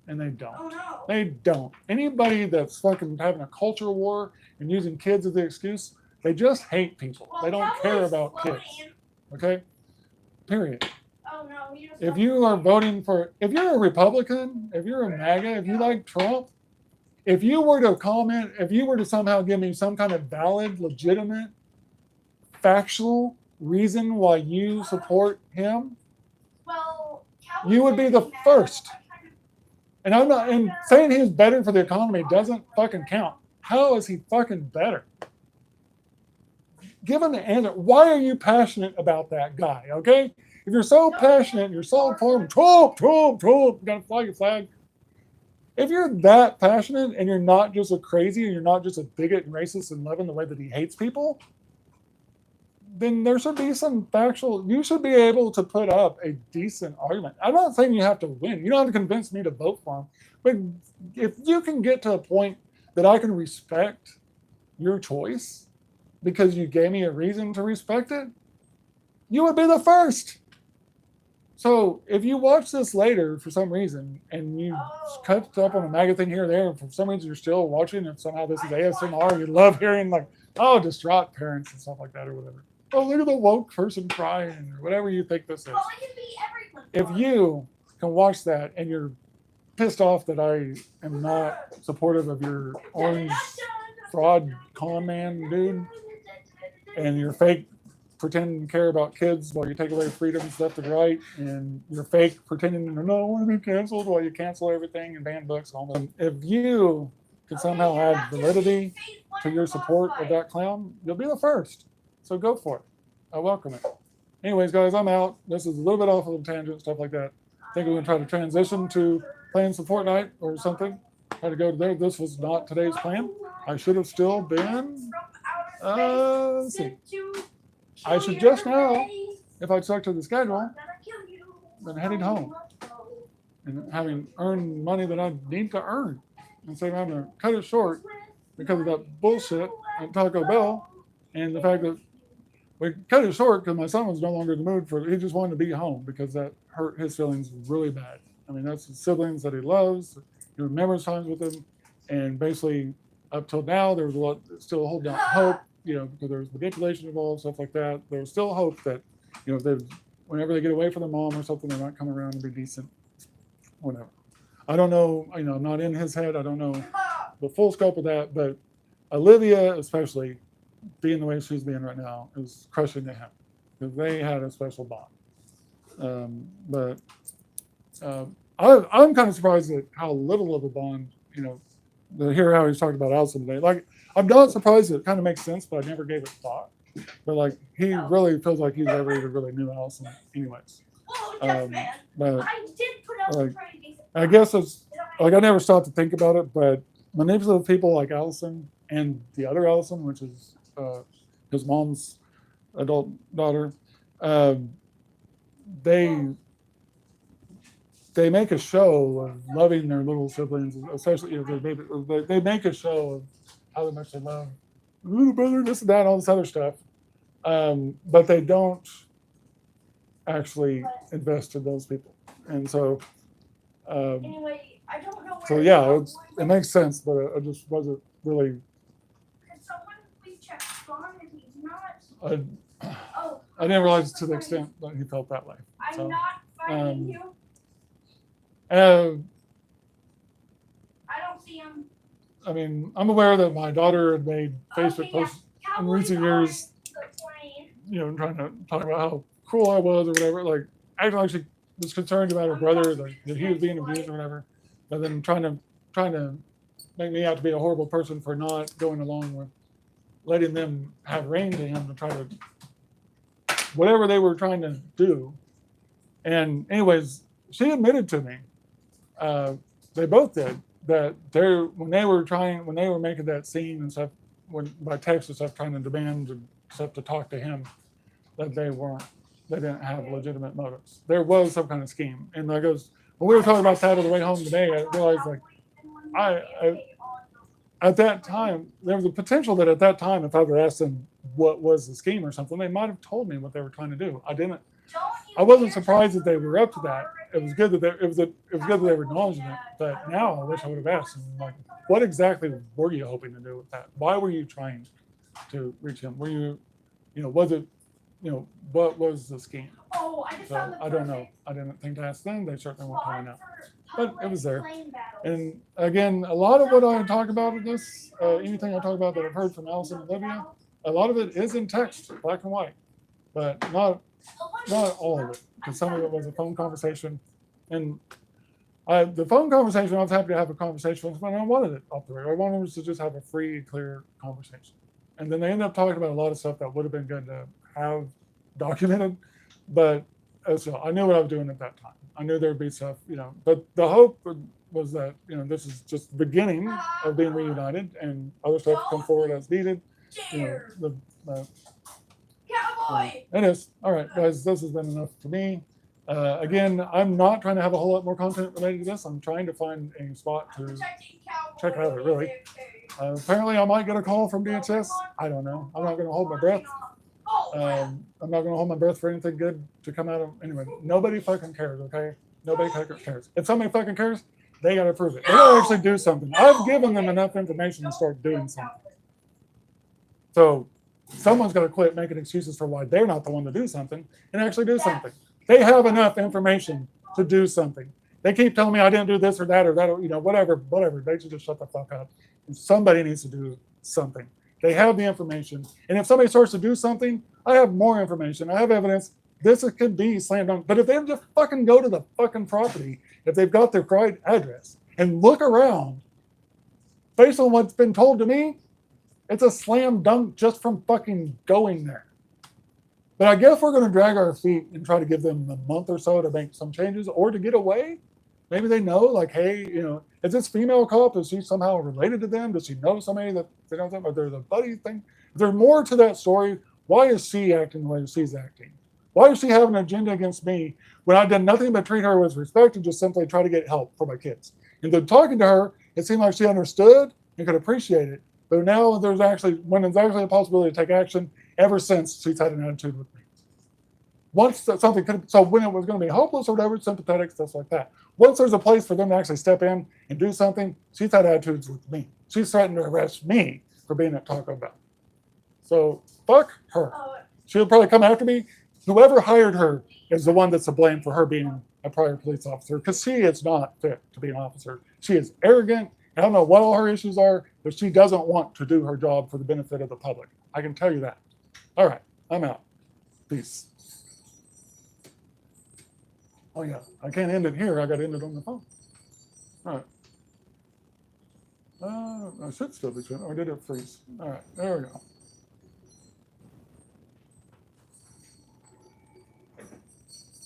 And they don't. Oh, no. They don't. Anybody that's fucking having a culture war and using kids as the excuse, they just hate people. They don't care about kids. Okay? Period. Oh, no. If you are voting if you're a Republican, if you're a MAGA, if you like Trump, if you were to somehow give me some kind of valid, legitimate, factual reason why you support him, you would be the first. And saying he's better for the economy doesn't fucking count. How is he fucking better? Give him the answer. Why are you passionate about that guy? Okay? If you're so passionate, you're so for him, Trump, you gotta fly your flag. If you're that passionate and you're not just a crazy and you're not just a bigot and racist and loving the way that he hates people, then there should be some you should be able to put up a decent argument. I'm not saying you have to win. You don't have to convince me to vote for him. But if you can get to a point that I can respect your choice because you gave me a reason to respect it, you would be the first. So if you watch this later for some reason and you cut up on a MAGA thing here or there, and for some reason you're still watching and somehow this is ASMR, you love hearing distraught parents and stuff like that or whatever. Oh, look at the woke person crying or whatever you think this is. If you can watch that and you're pissed off that I am not supportive of your orange fraud con man dude, and you're fake pretending to care about kids while you take away freedoms left and right, and you're fake pretending to not want to be canceled while you cancel everything and ban books and all that. If you can somehow add validity to your support of that clown, you'll be the first. So go for it. I welcome it. Anyways, guys, I'm out. This is a little bit off of a tangent, stuff like that. I think we're going to try to transition to playing some Fortnite or something. Try to go to there. This was not today's plan. I should have still been. Let's see. I should just now, if I stuck to the schedule, been heading home and having earned money that I need to earn instead of having to cut it short because of that bullshit at Taco Bell and the fact that we cut it short because my son was no longer in the mood he just wanted to be home because that hurt his feelings really bad. I mean, that's his siblings that he loves. He remembers times with them. And basically, up till now, there was a lot, still holding out hope, because there was manipulation involved, stuff like that. There was still hope that, whenever they get away from their mom or something, they might come around and be decent, whatever. I don't know, you know, I'm not in his head. I don't know the full scope of that, but Olivia, especially being the way she's being right now, is crushing to him because they had a special bond. But I'm kind of surprised at how little of a bond, you know, to hear how he's talking about Allison today. Like, I'm not surprised. It kind of makes sense, but I never gave it thought. But like, he really feels like he's never even really knew Allison, anyways. But I did put out like, the trade. I guess it's like I never stopped to think about it, but manipulative people like Allison and the other Allison, which is his mom's adult daughter, um, they make a show of loving their little siblings, especially if they're baby. They make a show of how much they love little brother, this and that, all this other stuff, but they don't actually invest in those people, and so. Anyway, I don't know where. So yeah, it makes sense, but I just wasn't really. Can someone please check Spawn if he's not? I didn't realize to the extent that he felt that way. I'm not fighting you. I don't see him. I mean, I'm aware that my daughter had made Facebook posts in recent years, you know, trying to talk about how cool I was or whatever, like acting like she was concerned about her brother, like that he was being abused or whatever, but then trying to make me out to be a horrible person for not going along with letting them have reign to him to try to whatever they were trying to do. And anyways, she admitted to me, they both did, that when they were making that scene and stuff, by text and stuff, trying to demand and stuff to talk to him, that they didn't have legitimate motives. There was some kind of scheme. And I goes, when we were talking about that on the way home today, I realized like I at that time, there was a potential that at that time, if I would asked them what was the scheme or something, they might have told me what they were trying to do. I wasn't surprised that they were up to that. It was good that it was good that they were acknowledging it. But now I wish I would have asked them, like, what exactly were you hoping to do with that? Why were you trying to reach him? Were you, was it, what was the scheme? I don't know. I didn't think to ask them. They certainly won't tell me now. But it was there. And again, a lot of what I talk about in this, anything I talk about that I've heard from Allison and Olivia, a lot of it is in text, black and white, but not all of it, because some of it was a phone conversation. And the phone conversation, I was happy to have a conversation with, but I wanted it off the record. I wanted us to just have a free, clear conversation. And then they ended up talking about a lot of stuff that would have been good to have documented, but so I knew what I was doing at that time. I knew there'd be stuff, but the hope was that, this is just the beginning of being reunited, and other stuff come forward as needed. It is. All right, guys, this has been enough for me. Again, I'm not trying to have a whole lot more content related to this. I'm trying to find a spot to check out of it, really. Apparently, I might get a call from DHS. I don't know. I'm not going to hold my breath. I'm not going to hold my breath for anything good to come out of. Anyway, nobody fucking cares, okay? Nobody fucking cares. If somebody fucking cares, they got to prove it. They got to actually do something. I've given them enough information to start doing something. So someone's got to quit making excuses for why they're not the one to do something and actually do something. They have enough information to do something. They keep telling me I didn't do this or that, whatever. They should just shut the fuck up. And somebody needs to do something. They have the information. And if somebody starts to do something, I have more information. I have evidence. This could be slam dunk. But if they just fucking go to the fucking property, if they've got their right address and look around, based on what's been told to me, it's a slam dunk just from fucking going there. But I guess we're going to drag our feet and try to give them a month or so to make some changes or to get away. Maybe they know, like, hey, is this female cop? Is she somehow related to them? Does she know somebody that they don't think? Or there's a buddy thing? If there's more to that story, why is she acting the way she's acting? Why is she having an agenda against me when I've done nothing but treat her with respect and just simply try to get help for my kids? And then talking to her, it seemed like she understood and could appreciate it. But now when there's actually a possibility to take action, ever since she's had an attitude with me. Once something so when it was going to be hopeless or whatever, sympathetic, stuff like that. Once there's a place for them to actually step in and do something, she's had attitudes with me. She's threatened to arrest me for being at Taco Bell. So fuck her. She'll probably come after me. Whoever hired her is the one that's to blame for her being a Pryor police officer because she is not fit to be an officer. She is arrogant. I don't know what all her issues are, but she doesn't want to do her job for the benefit of the public. I can tell you that. All right, I'm out. Peace. Oh yeah, I can't end it here. I got to end it on the phone. All right. I should still be doing it, or did it freeze? All right, there we go.